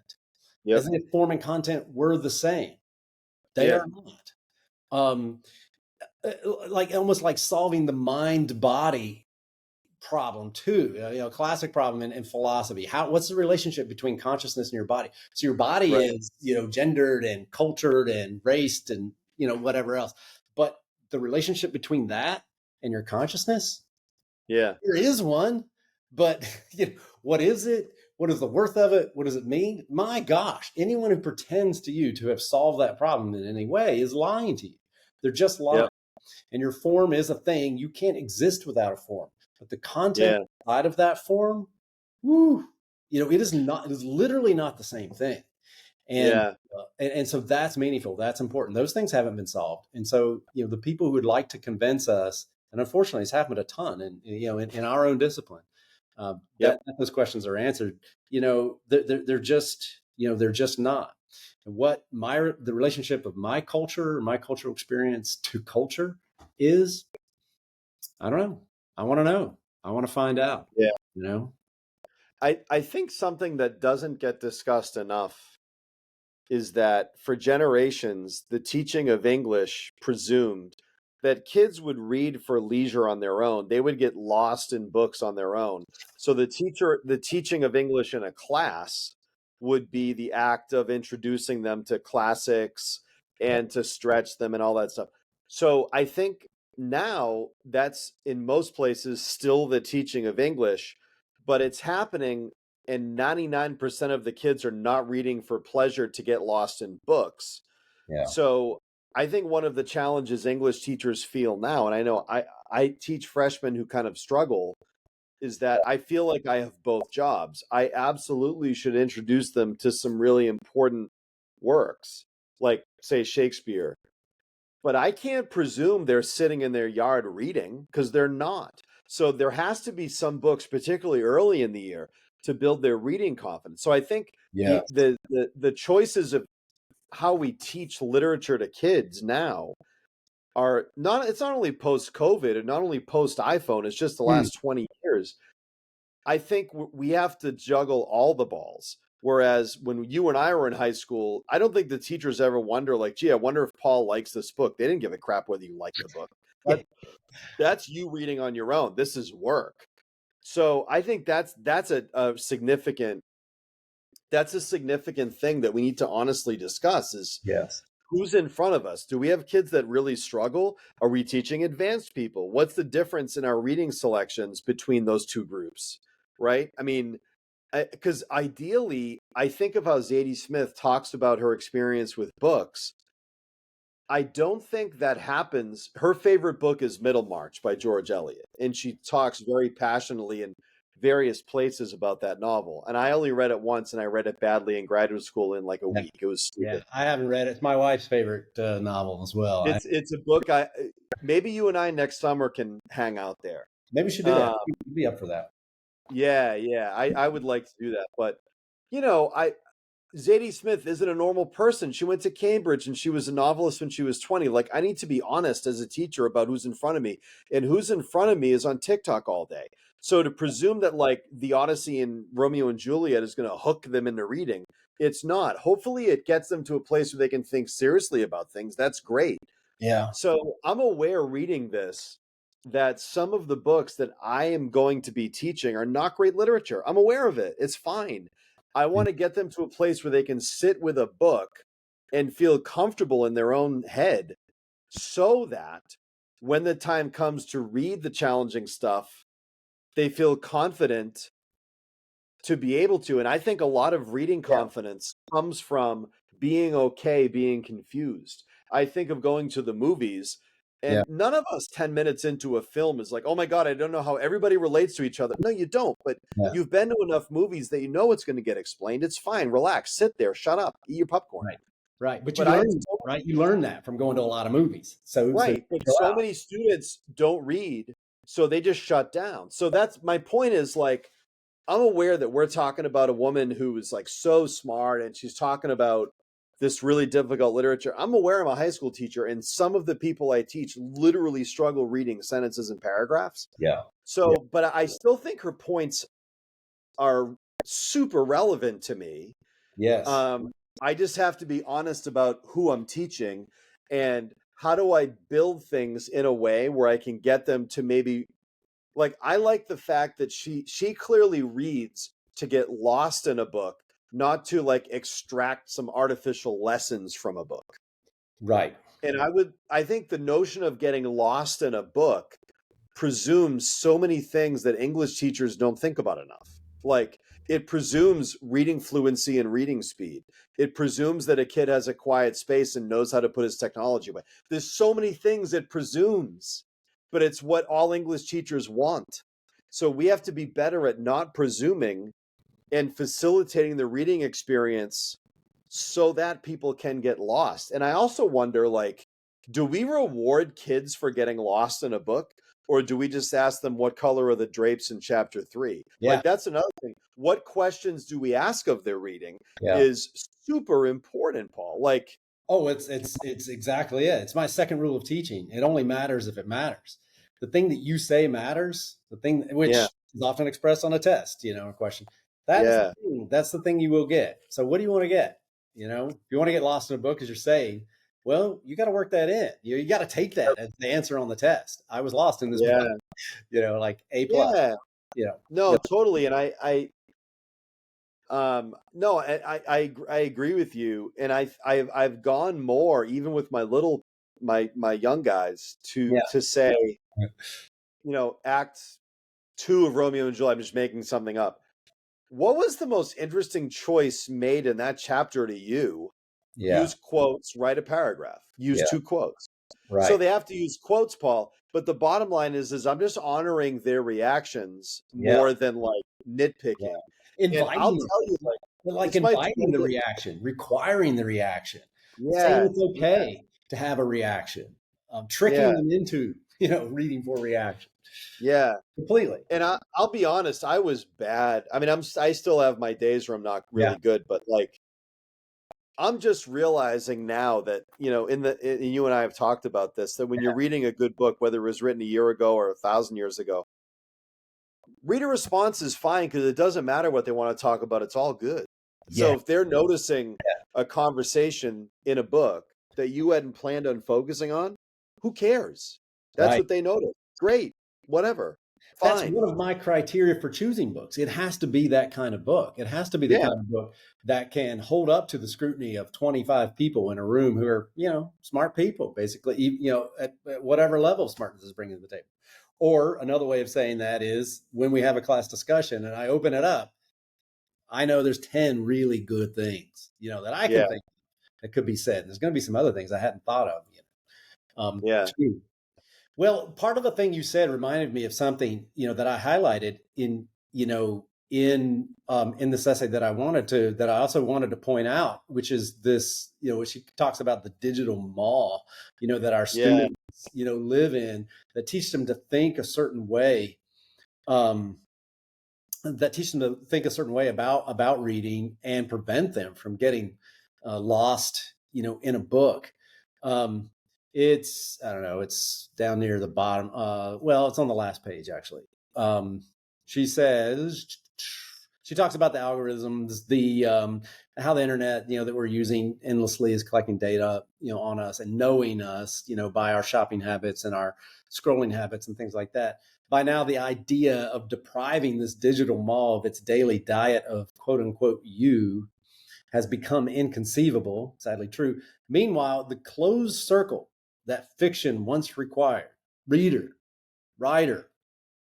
As if form and content were the same. They are not. Like almost like solving the mind-body problem too. You know, classic problem in philosophy. What's the relationship between consciousness and your body? So your body is, you know, gendered and cultured and raced and, you know, whatever else. But the relationship between that and your consciousness, there is one. But you know, what is it? What is the worth of it? What does it mean? My gosh, anyone who pretends to you to have solved that problem in any way is lying to you. They're just lying. And your form is a thing. You can't exist without a form. But the content side of that form, you know, it is literally not the same thing. And and so that's meaningful. That's important. Those things haven't been solved. And so, you know, the people who would like to convince us, and unfortunately it's happened a ton and you know, in our own discipline, that those questions are answered, you know, they're just, you know, they're just not. And what the relationship of my culture, my cultural experience to culture is, I don't know. I want to know. I want to find out. You know, I think something that doesn't get discussed enough is that for generations, the teaching of English presumed that kids would read for leisure on their own. They would get lost in books on their own. So the teaching of English in a class would be the act of introducing them to classics and to stretch them and all that stuff. So I think now that's in most places still the teaching of English, but it's happening and 99% of the kids are not reading for pleasure to get lost in books. So I think one of the challenges English teachers feel now, and I know I teach freshmen who kind of struggle, is that I feel like I have both jobs. I absolutely should introduce them to some really important works, like, say, Shakespeare. But I can't presume they're sitting in their yard reading, because they're not. So there has to be some books, particularly early in the year, to build their reading confidence. So I think the choices of how we teach literature to kids now are not, it's not only post-COVID and not only post-iPhone, it's just the last 20 years. I think we have to juggle all the balls. Whereas when you and I were in high school, I don't think the teachers ever wonder, like, gee, I wonder if Paul likes this book. They didn't give a crap whether you like the book. That's you reading on your own. This is work. So I think that's a significant thing that we need to honestly discuss is who's in front of us. Do we have kids that really struggle? Are we teaching advanced people? What's the difference in our reading selections between those two groups? Right? I mean, because ideally, I think of how Zadie Smith talks about her experience with books. I don't think that happens. Her favorite book is Middlemarch by George Eliot, and she talks very passionately in various places about that novel. And I only read it once, and I read it badly in graduate school in like a week. It was stupid. I haven't read it. It's my wife's favorite novel as well. It's a book maybe you and I next summer can hang out there. Maybe we should do that. You'd be up for that. Yeah. I would like to do that. But, Zadie Smith isn't a normal person. She went to Cambridge and she was a novelist when she was 20. Like, I need to be honest as a teacher about who's in front of me. And who's in front of me is on TikTok all day. So to presume that, like, the Odyssey and Romeo and Juliet is going to hook them into reading, it's not. Hopefully it gets them to a place where they can think seriously about things. That's great. Yeah. So I'm aware reading this that some of the books that I am going to be teaching are not great literature. I'm aware of it. It's fine. I want to get them to a place where they can sit with a book and feel comfortable in their own head so that when the time comes to read the challenging stuff, they feel confident to be able to. And I think a lot of reading confidence comes from being okay, being confused. I think of going to the movies, and none of us 10 minutes into a film is like, oh my God, I don't know how everybody relates to each other. No, you don't. But you've been to enough movies that you know it's going to get explained. It's fine. Relax. Sit there. Shut up. Eat your popcorn. Right. But you learn, right? You learn that from going to a lot of movies. But so many students don't read, so they just shut down. So that's my point is, like, I'm aware that we're talking about a woman who is like so smart and she's talking about this really difficult literature. I'm aware I'm a high school teacher and some of the people I teach literally struggle reading sentences and paragraphs. But I still think her points are super relevant to me. I just have to be honest about who I'm teaching and how do I build things in a way where I can get them to maybe, like, I like the fact that she clearly reads to get lost in a book, not to, like, extract some artificial lessons from a book. Right. And I think the notion of getting lost in a book presumes so many things that English teachers don't think about enough. Like, it presumes reading fluency and reading speed. It presumes that a kid has a quiet space and knows how to put his technology away. There's so many things it presumes, but it's what all English teachers want. So we have to be better at not presuming and facilitating the reading experience so that people can get lost. And I also wonder, like, do we reward kids for getting lost in a book? Or do we just ask them what color are the drapes in chapter 3? Like, that's another thing. What questions do we ask of their reading is super important, Paul. Like, it's exactly it. It's my second rule of teaching. It only matters if it matters. The thing that you say matters, the thing which is often expressed on a test, a question. That's the thing you will get. So what do you want to get? If you want to get lost in a book, as you're saying, well, you got to work that in. You got to take that as the answer on the test. I was lost in this book, like A+. No, totally. And I agree with you. And I've gone more, even with my young guys, to say, act 2 of Romeo and Juliet, I'm just making something up. What was the most interesting choice made in that chapter to you? Use quotes, write a paragraph, use 2 quotes. Right. So they have to use quotes, Paul. But the bottom line is I'm just honoring their reactions more than, like, nitpicking. Inviting, I'll tell you, like inviting the reaction, requiring the reaction, saying it's okay to have a reaction, tricking them into, reading for reaction. Completely. And I'll be honest, I was bad. I mean, I still have my days where I'm not really good, but, like, I'm just realizing now that, you and I have talked about this, that when you're reading a good book, whether it was written a year ago or 1,000 years ago, reader response is fine because it doesn't matter what they want to talk about. It's all good. So if they're noticing a conversation in a book that you hadn't planned on focusing on, who cares? That's what they notice. Great. Whatever. Fine. That's one of my criteria for choosing books. It has to be that kind of book. It has to be the kind of book that can hold up to the scrutiny of 25 people in a room who are, smart people, basically, at whatever level of smartness is bringing to the table. Or another way of saying that is when we have a class discussion and I open it up, I know there's 10 really good things, that I can think that could be said. And there's going to be some other things I hadn't thought of. Too. Well, part of the thing you said reminded me of something, that I highlighted in this essay that I also wanted to point out, which is this, when she talks about the digital maw, that our students, live in, that teach them to think a certain way that teach them to think a certain way about reading and prevent them from getting lost, in a book. It's, I don't know, it's down near the bottom. Well, it's on the last page actually. She says, she talks about the algorithms, the how the internet, that we're using endlessly is collecting data, on us and knowing us, by our shopping habits and our scrolling habits and things like that. By now, the idea of depriving this digital maw of its daily diet of quote unquote you has become inconceivable, sadly true. Meanwhile, the closed circle that fiction once required, reader, writer,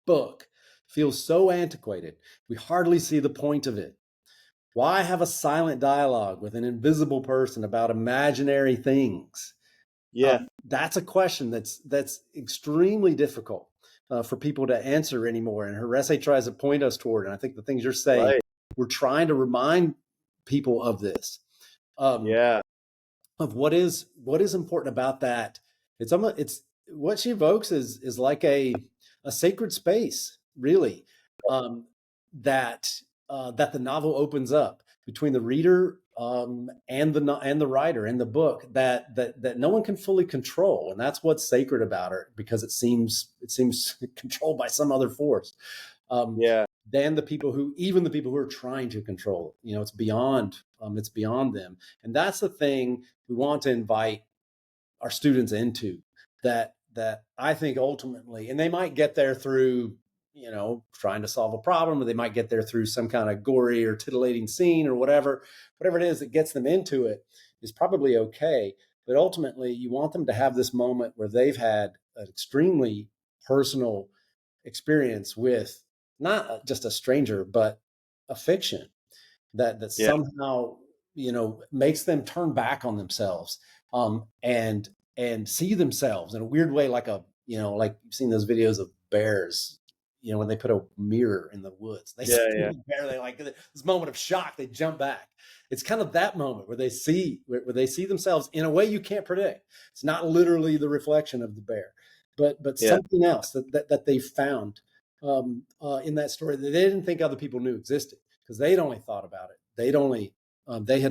book, feels so antiquated, we hardly see the point of it. Why have a silent dialogue with an invisible person about imaginary things? Yeah. That's a question that's extremely difficult for people to answer anymore. And her essay tries to point us toward, and I think the things you're saying, Right. we're trying to remind people of this, Yeah. of what is important about that. It's what she evokes is like a sacred space, really, that the novel opens up between the reader and the writer and the book that no one can fully control, and that's what's sacred about it, because it seems controlled by some other force. Yeah. Than the people who are trying to control it. It's beyond them, and that's the thing we want to invite our students into. That I think ultimately, and they might get there through trying to solve a problem, or they might get there through some kind of gory or titillating scene, or whatever it is that gets them into it is probably okay. But ultimately, you want them to have this moment where they've had an extremely personal experience with not just a stranger, but a fiction that Yeah. somehow makes them turn back on themselves, and see themselves in a weird way, like like you've seen those videos of bears, when they put a mirror in the woods, they see the bear, they like this moment of shock, they jump back. It's kind of that moment where they see themselves in a way you can't predict. It's not literally the reflection of the bear, but something else that they found in that story that they didn't think other people knew existed, because they'd only thought about it. They had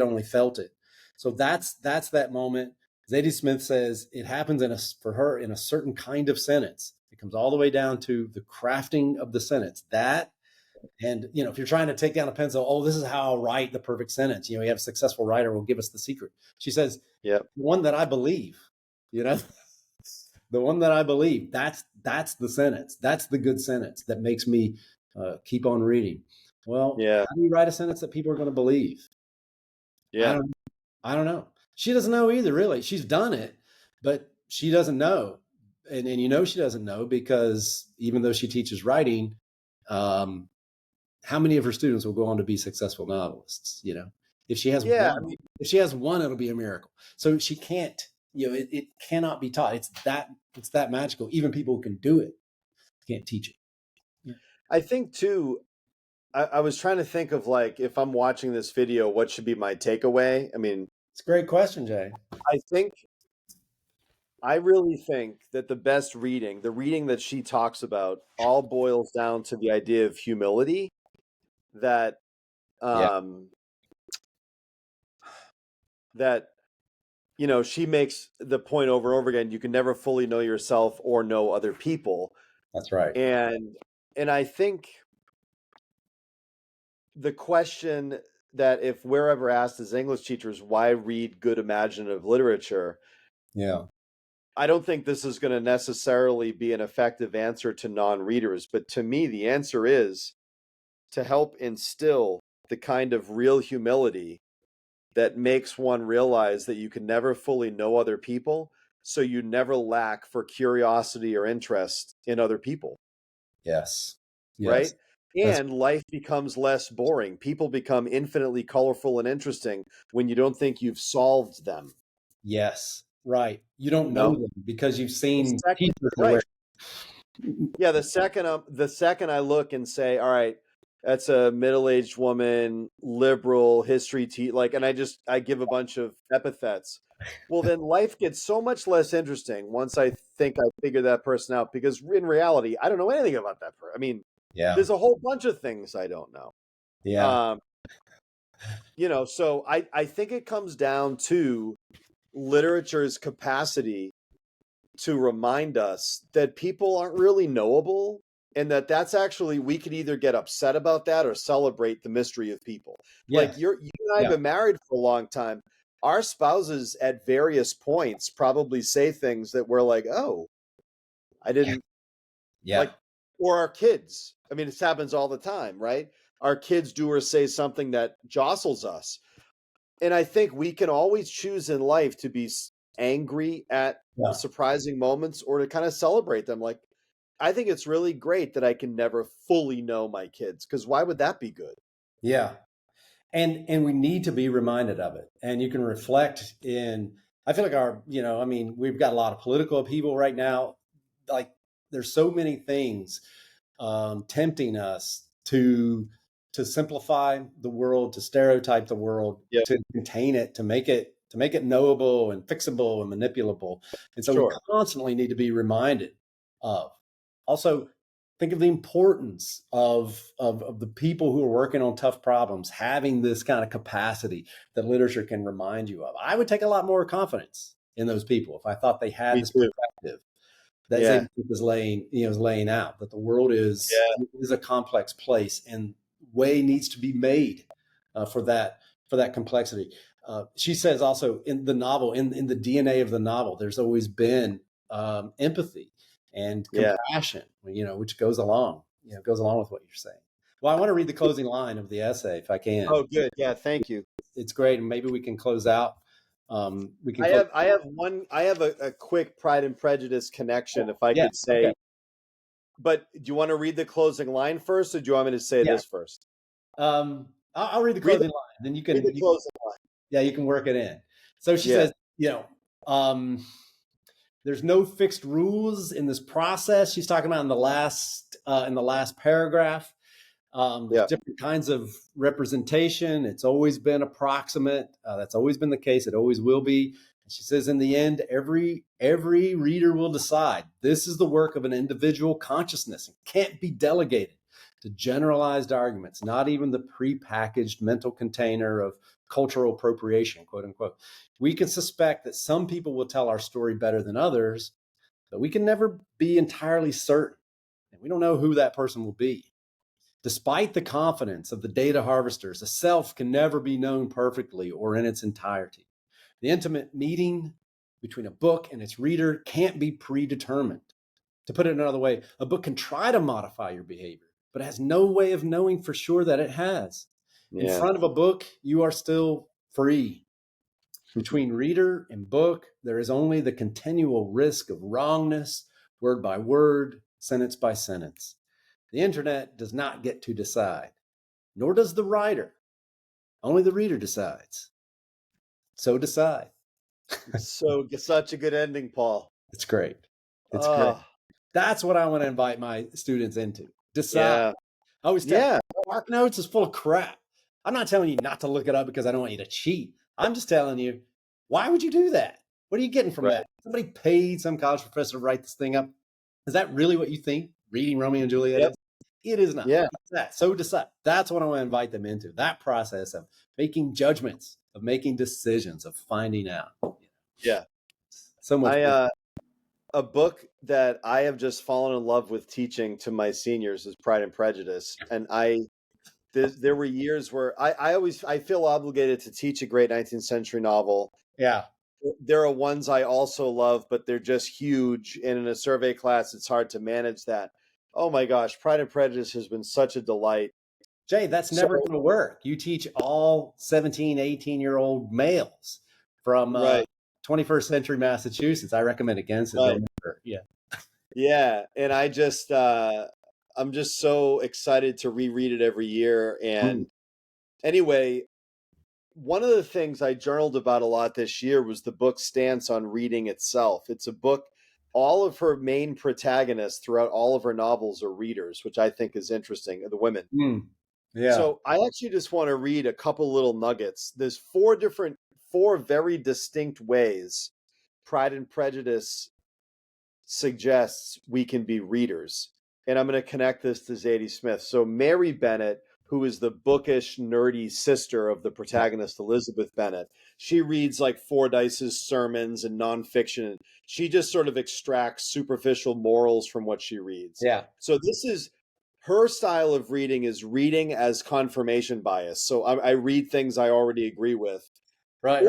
only felt it. So that's that moment. Zadie Smith says it happens for her in a certain kind of sentence. It comes all the way down to the crafting of the sentence. And if you're trying to take down a pencil, this is how I'll write the perfect sentence. You have a successful writer will give us the secret. She says, the one that I believe, the one that I believe, that's the sentence. That's the good sentence that makes me keep on reading. Well, how do you write a sentence that people are going to believe? Yeah. I don't know. She doesn't know either, really. She's done it, but she doesn't know. And she doesn't know, because even though she teaches writing, how many of her students will go on to be successful novelists? If she has one, if she has one, it'll be a miracle. So she can't, it cannot be taught. It's that magical. Even people who can do it can't teach it. Yeah. I think too, I was trying to think of, like, if I'm watching this video, what should be my takeaway? I mean, it's a great question, Jay. I really think that the best reading, the reading that she talks about, all boils down to the idea of humility. That she makes the point over and over again, you can never fully know yourself or know other people. That's right. And I think the question that if we're ever asked as English teachers, why read good imaginative literature? Yeah. I don't think this is going to necessarily be an effective answer to non-readers, but to me, the answer is to help instill the kind of real humility that makes one realize that you can never fully know other people, so you never lack for curiosity or interest in other people. Yes. Right? And life becomes less boring. People become infinitely colorful and interesting when you don't think you've solved them. Yes. Right. You don't know them because you've seen teachers. Right. Yeah. The second I look and say, all right, that's a middle-aged woman, liberal history and I give a bunch of epithets. Well, then life gets so much less interesting once I think I figured that person out, because in reality, I don't know anything about that person. I mean, Yeah. There's a whole bunch of things I don't know. Yeah. So I think it comes down to literature's capacity to remind us that people aren't really knowable, and that's actually, we could either get upset about that or celebrate the mystery of people. Yes. Like you and I have been married for a long time. Our spouses at various points probably say things that we're like, oh, I didn't like, or our kids. I mean, this happens all the time, right? Our kids do or say something that jostles us. And I think we can always choose in life to be angry at surprising moments or to kind of celebrate them. Like, I think it's really great that I can never fully know my kids, because why would that be good? Yeah. And we need to be reminded of it. And you can reflect in, I feel like we've got a lot of political upheaval right now. Like, there's so many things tempting us to simplify the world, to stereotype the world, to contain it, to make it knowable and fixable and manipulable. And so we constantly need to be reminded of. Also, think of the importance of the people who are working on tough problems having this kind of capacity that literature can remind you of. I would take a lot more confidence in those people if I thought they had this perspective that Zadie Smith is laying out, that the world is a complex place and way needs to be made for that complexity. She says also in the novel, in the DNA of the novel, there's always been empathy and compassion, which goes along with what you're saying. Well, I want to read the closing line of the essay if I can. Oh, good. Yeah. Thank you. It's great. And maybe we can close out. I have a quick Pride and Prejudice connection, if I could say. Okay. But do you want to read the closing line first, or do you want me to say this first? I'll read the closing line, then you can read the closing line. Yeah, you can work it in. So she says, there's no fixed rules in this process. She's talking about in the last paragraph. There's different kinds of representation. It's always been approximate. That's always been the case. It always will be. And she says, in the end, every reader will decide. This is the work of an individual consciousness. It can't be delegated to generalized arguments, not even the prepackaged mental container of cultural appropriation, quote unquote. We can suspect that some people will tell our story better than others, but we can never be entirely certain. And we don't know who that person will be. Despite the confidence of the data harvesters, a self can never be known perfectly or in its entirety. The intimate meeting between a book and its reader can't be predetermined. To put it another way, a book can try to modify your behavior, but it has no way of knowing for sure that it has. In front of a book, you are still free. Between reader and book, there is only the continual risk of wrongness, word by word, sentence by sentence. The internet does not get to decide, nor does the writer. Only the reader decides. So decide. So such a good ending, Paul. It's great. It's great. That's what I want to invite my students into. Decide. I always tell Mark Notes is full of crap. I'm not telling you not to look it up because I don't want you to cheat. I'm just telling you, why would you do that? What are you getting from that? Somebody paid some college professor to write this thing up. Is that really what you think reading Romeo and Juliet is? It is not. Yeah. So decide. That's what I want to invite them into. That process of making judgments, of making decisions, of finding out. Yeah. So much. A book that I have just fallen in love with teaching to my seniors is Pride and Prejudice. And there were years where I feel obligated to teach a great 19th century novel. Yeah. There are ones I also love, but they're just huge. And in a survey class, it's hard to manage that. Oh my gosh, Pride and Prejudice has been such a delight. Jay, that's never going to work. You teach all 17, 18-year-old males from 21st century Massachusetts. I recommend against it. Yeah. And I'm just so excited to reread it every year. And anyway, one of the things I journaled about a lot this year was the book's stance on reading itself. It's a book, all of her main protagonists throughout all of her novels are readers, which I think is interesting, the women. So I actually just want to read a couple little nuggets. There's four very distinct ways Pride and Prejudice suggests we can be readers. and I'm going to connect this to Zadie Smith. So Mary Bennett, who is the bookish, nerdy sister of the protagonist, Elizabeth Bennet, she reads like Fordyce's sermons and nonfiction. She just sort of extracts superficial morals from what she reads. Yeah. So this is her style of reading, is reading as confirmation bias. So I read things I already agree with. Right.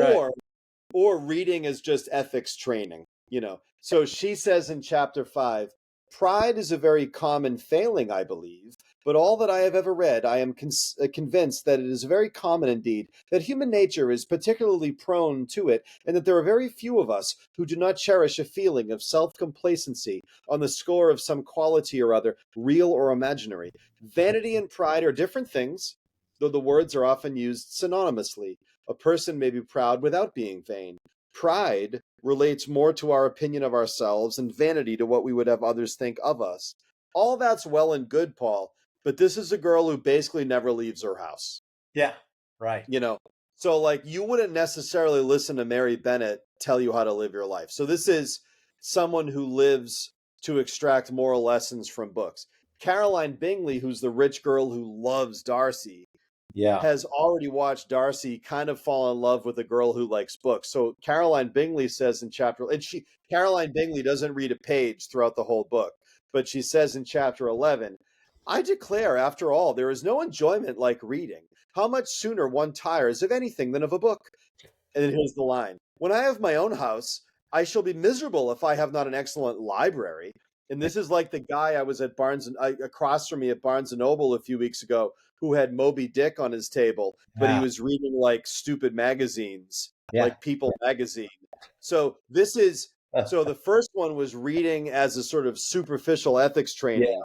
Or reading as just ethics training, you know. So she says in chapter 5, pride is a very common failing, I believe, but all that I have ever read, I am convinced that it is very common indeed, that human nature is particularly prone to it, and that there are very few of us who do not cherish a feeling of self-complacency on the score of some quality or other, real or imaginary. Vanity and pride are different things, though the words are often used synonymously. A person may be proud without being vain. Pride relates more to our opinion of ourselves, and vanity to what we would have others think of us. All that's well and good, Paul, but this is a girl who basically never leaves her house. Yeah. Right. You know, so like you wouldn't necessarily listen to Mary Bennett tell you how to live your life. So this is someone who lives to extract moral lessons from books. Caroline Bingley, who's the rich girl who loves Darcy, has already watched Darcy kind of fall in love with a girl who likes books. So Caroline Bingley says in chapter, and Caroline Bingley doesn't read a page throughout the whole book, but she says in chapter 11, I declare, after all, there is no enjoyment like reading. How much sooner one tires of anything than of a book. And then here's the line. When I have my own house, I shall be miserable if I have not an excellent library. And this is like the guy I was at across from me at Barnes & Noble a few weeks ago, who had Moby Dick on his table, but he was reading like stupid magazines, like People magazine. So so the first one was reading as a sort of superficial ethics training.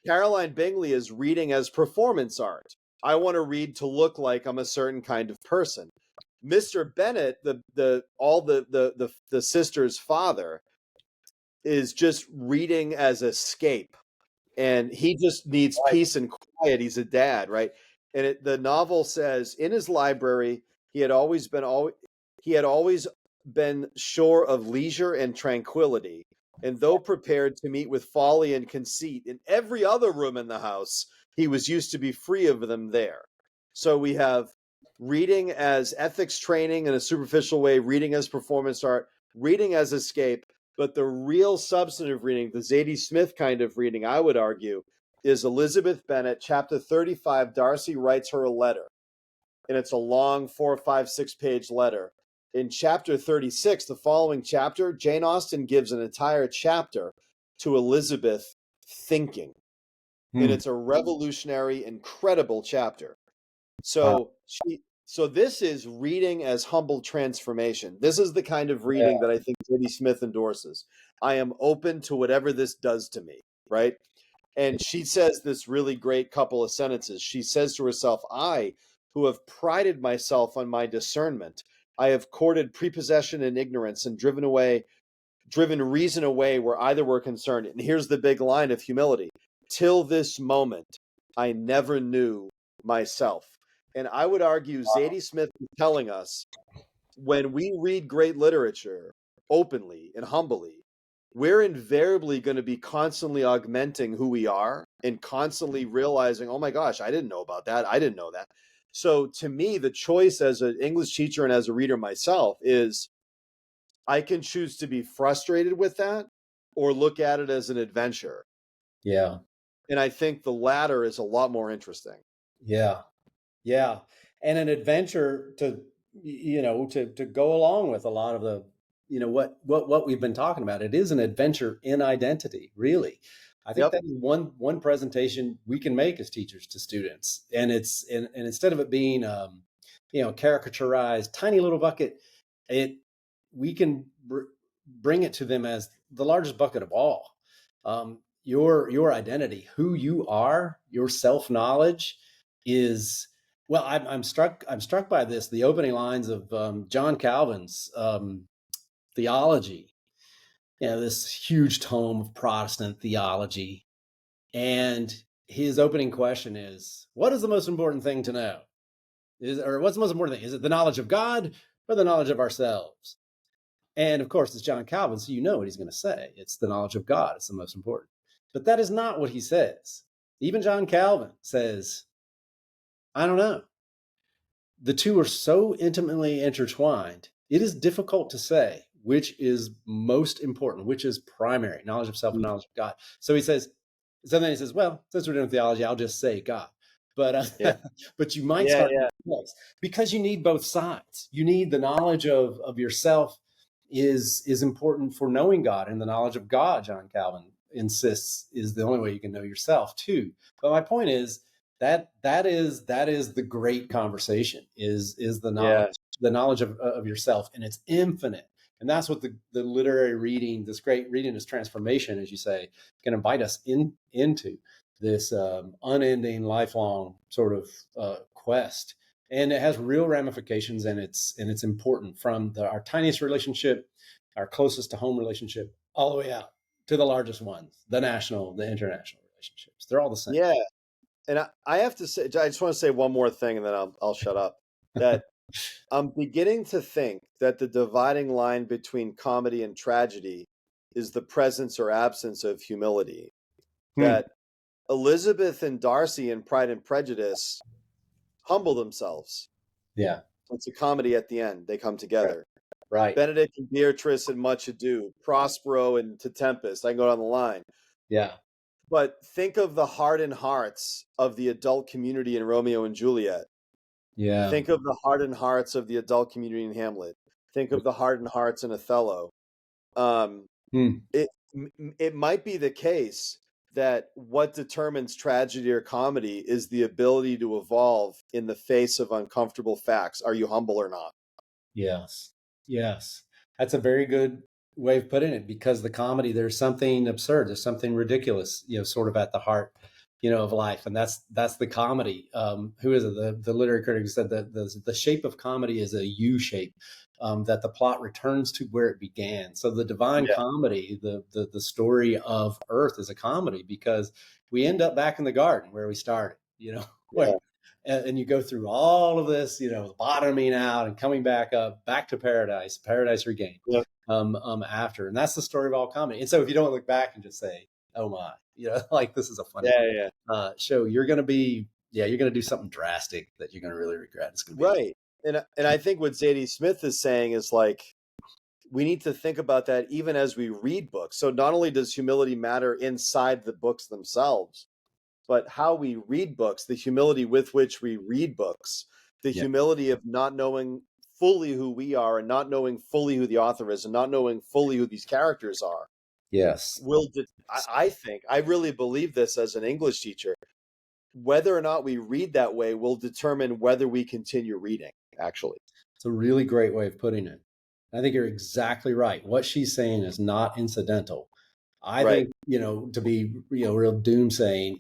Caroline Bingley is reading as performance art. I want to read to look like I'm a certain kind of person. Mr. Bennett, the sister's father, is just reading as escape, and he just needs peace and quiet. He's a dad, right? And the novel says in his library he had always been sure of leisure and tranquility, and though prepared to meet with folly and conceit in every other room in the house, he was used to be free of them there. So we have reading as ethics training in a superficial way, reading as performance art, reading as escape. But the real substantive reading, the Zadie Smith kind of reading, I would argue, is Elizabeth Bennet, chapter 35. Darcy writes her a letter, and it's a long 4, 5, 6-page letter. In chapter 36, the following chapter, Jane Austen gives an entire chapter to Elizabeth thinking. And it's a revolutionary, incredible chapter. So this is reading as humble transformation. This is the kind of reading that I think Zadie Smith endorses. I am open to whatever this does to me, right? And she says this really great couple of sentences. She says to herself, I, who have prided myself on my discernment, I have courted prepossession and ignorance and driven reason away where either were concerned. And here's the big line of humility. Till this moment, I never knew myself. And I would argue Zadie Smith is telling us when we read great literature openly and humbly, we're invariably going to be constantly augmenting who we are and constantly realizing, oh my gosh, I didn't know about that. I didn't know that. So to me, the choice as an English teacher and as a reader myself is I can choose to be frustrated with that or look at it as an adventure. Yeah. And I think the latter is a lot more interesting. Yeah. Yeah. And an adventure to go along with a lot of the, what we've been talking about. It is an adventure in identity, really. I think that is one presentation we can make as teachers to students. And and instead of it being, caricaturized, tiny little bucket, we can bring it to them as the largest bucket of all. Your identity, who you are, your self-knowledge is, well, I'm struck by this, the opening lines of John Calvin's theology, this huge tome of Protestant theology. And his opening question is, what is the most important thing to know? What's the most important thing? Is it the knowledge of God or the knowledge of ourselves? And of course, it's John Calvin, so you know what he's going to say. It's the knowledge of God. It's the most important. But that is not what he says. Even John Calvin says, I don't know. The two are so intimately intertwined, it is difficult to say which is most important, which is primary, knowledge of self and knowledge of God. So he says, well, since we're doing theology, I'll just say God. But but you might start because you need both sides. You need the knowledge of yourself is important for knowing God, and the knowledge of God, John Calvin insists, is the only way you can know yourself too. But my point is that is the great conversation is the knowledge of yourself, and it's infinite. And that's what the literary reading, this great reading, this transformation, as you say, can invite us into this unending, lifelong sort of quest. And it has real ramifications, and it's important from our tiniest relationship, our closest to home relationship, all the way out to the largest ones, the national, the international relationships. They're all the same. Yeah. And I have to say, I just want to say one more thing, and then I'll shut up. That I'm beginning to think that the dividing line between comedy and tragedy is the presence or absence of humility. That Elizabeth and Darcy in Pride and Prejudice humble themselves. Yeah. It's a comedy at the end. They come together. Right. Benedict and Beatrice in Much Ado, Prospero and To Tempest. I can go down the line. Yeah. But think of the heart and hearts of the adult community in Romeo and Juliet. Yeah. Think of the heart and hearts of the adult community in Hamlet. Think of the heart and hearts in Othello. It might be the case that what determines tragedy or comedy is the ability to evolve in the face of uncomfortable facts. Are you humble or not? Yes. Yes. That's a very good way of putting it, because the comedy, there's something absurd, there's something ridiculous, sort of at the heart, of life. And that's the comedy. Who is it? The literary critic said that the shape of comedy is a U shape, that the plot returns to where it began. So the divine comedy, the story of Earth is a comedy, because we end up back in the garden where we started, and you go through all of this, bottoming out and coming back up, back to paradise regained, after. And that's the story of all comedy. And so if you don't look back and just say, oh my, like this is a funny show, you're going to do something drastic that you're going to really regret. It's going to be right. And I think what Zadie Smith is saying is, like, we need to think about that even as we read books. So not only does humility matter inside the books themselves, but how we read books, the humility with which we read books, the humility of not knowing fully who we are, and not knowing fully who the author is, and not knowing fully who these characters are. Yes. I think, I really believe this as an English teacher, whether or not we read that way will determine whether we continue reading, actually. It's a really great way of putting it. I think you're exactly right. What she's saying is not incidental. I think, to be, real doomsaying,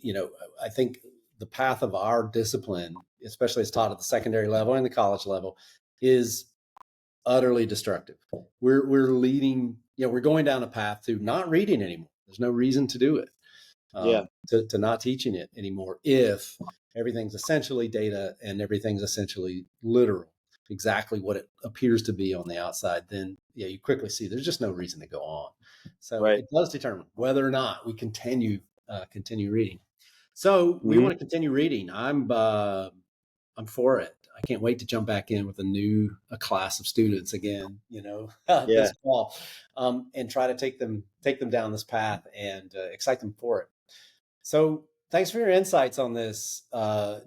I think the path of our discipline, especially as taught at the secondary level and the college level, is utterly destructive. We're leading, we're going down a path to not reading anymore. There's no reason to do it. To not teaching it anymore, if everything's essentially data and everything's essentially literal, exactly what it appears to be on the outside, then you quickly see there's just no reason to go on. So it does determine whether or not we continue reading. So we want to continue reading. I'm for it. I can't wait to jump back in with a class of students again, this fall, and try to take them down this path and excite them for it. So thanks for your insights on this,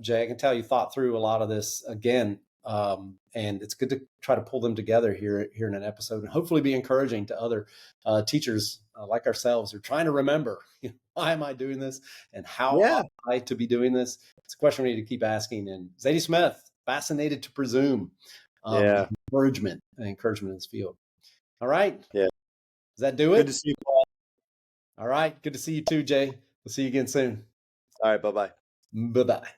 Jay. I can tell you thought through a lot of this again, and it's good to try to pull them together here in an episode, and hopefully be encouraging to other teachers like ourselves who are trying to remember, why am I doing this, and how am I to be doing this? It's a question we need to keep asking. And Zadie Smith, fascinated to presume encouragement in this field. All right. Yeah. Does that do it? Good to see you, Paul. All right. Good to see you too, Jay. We'll see you again soon. All right. Bye-bye. Bye-bye.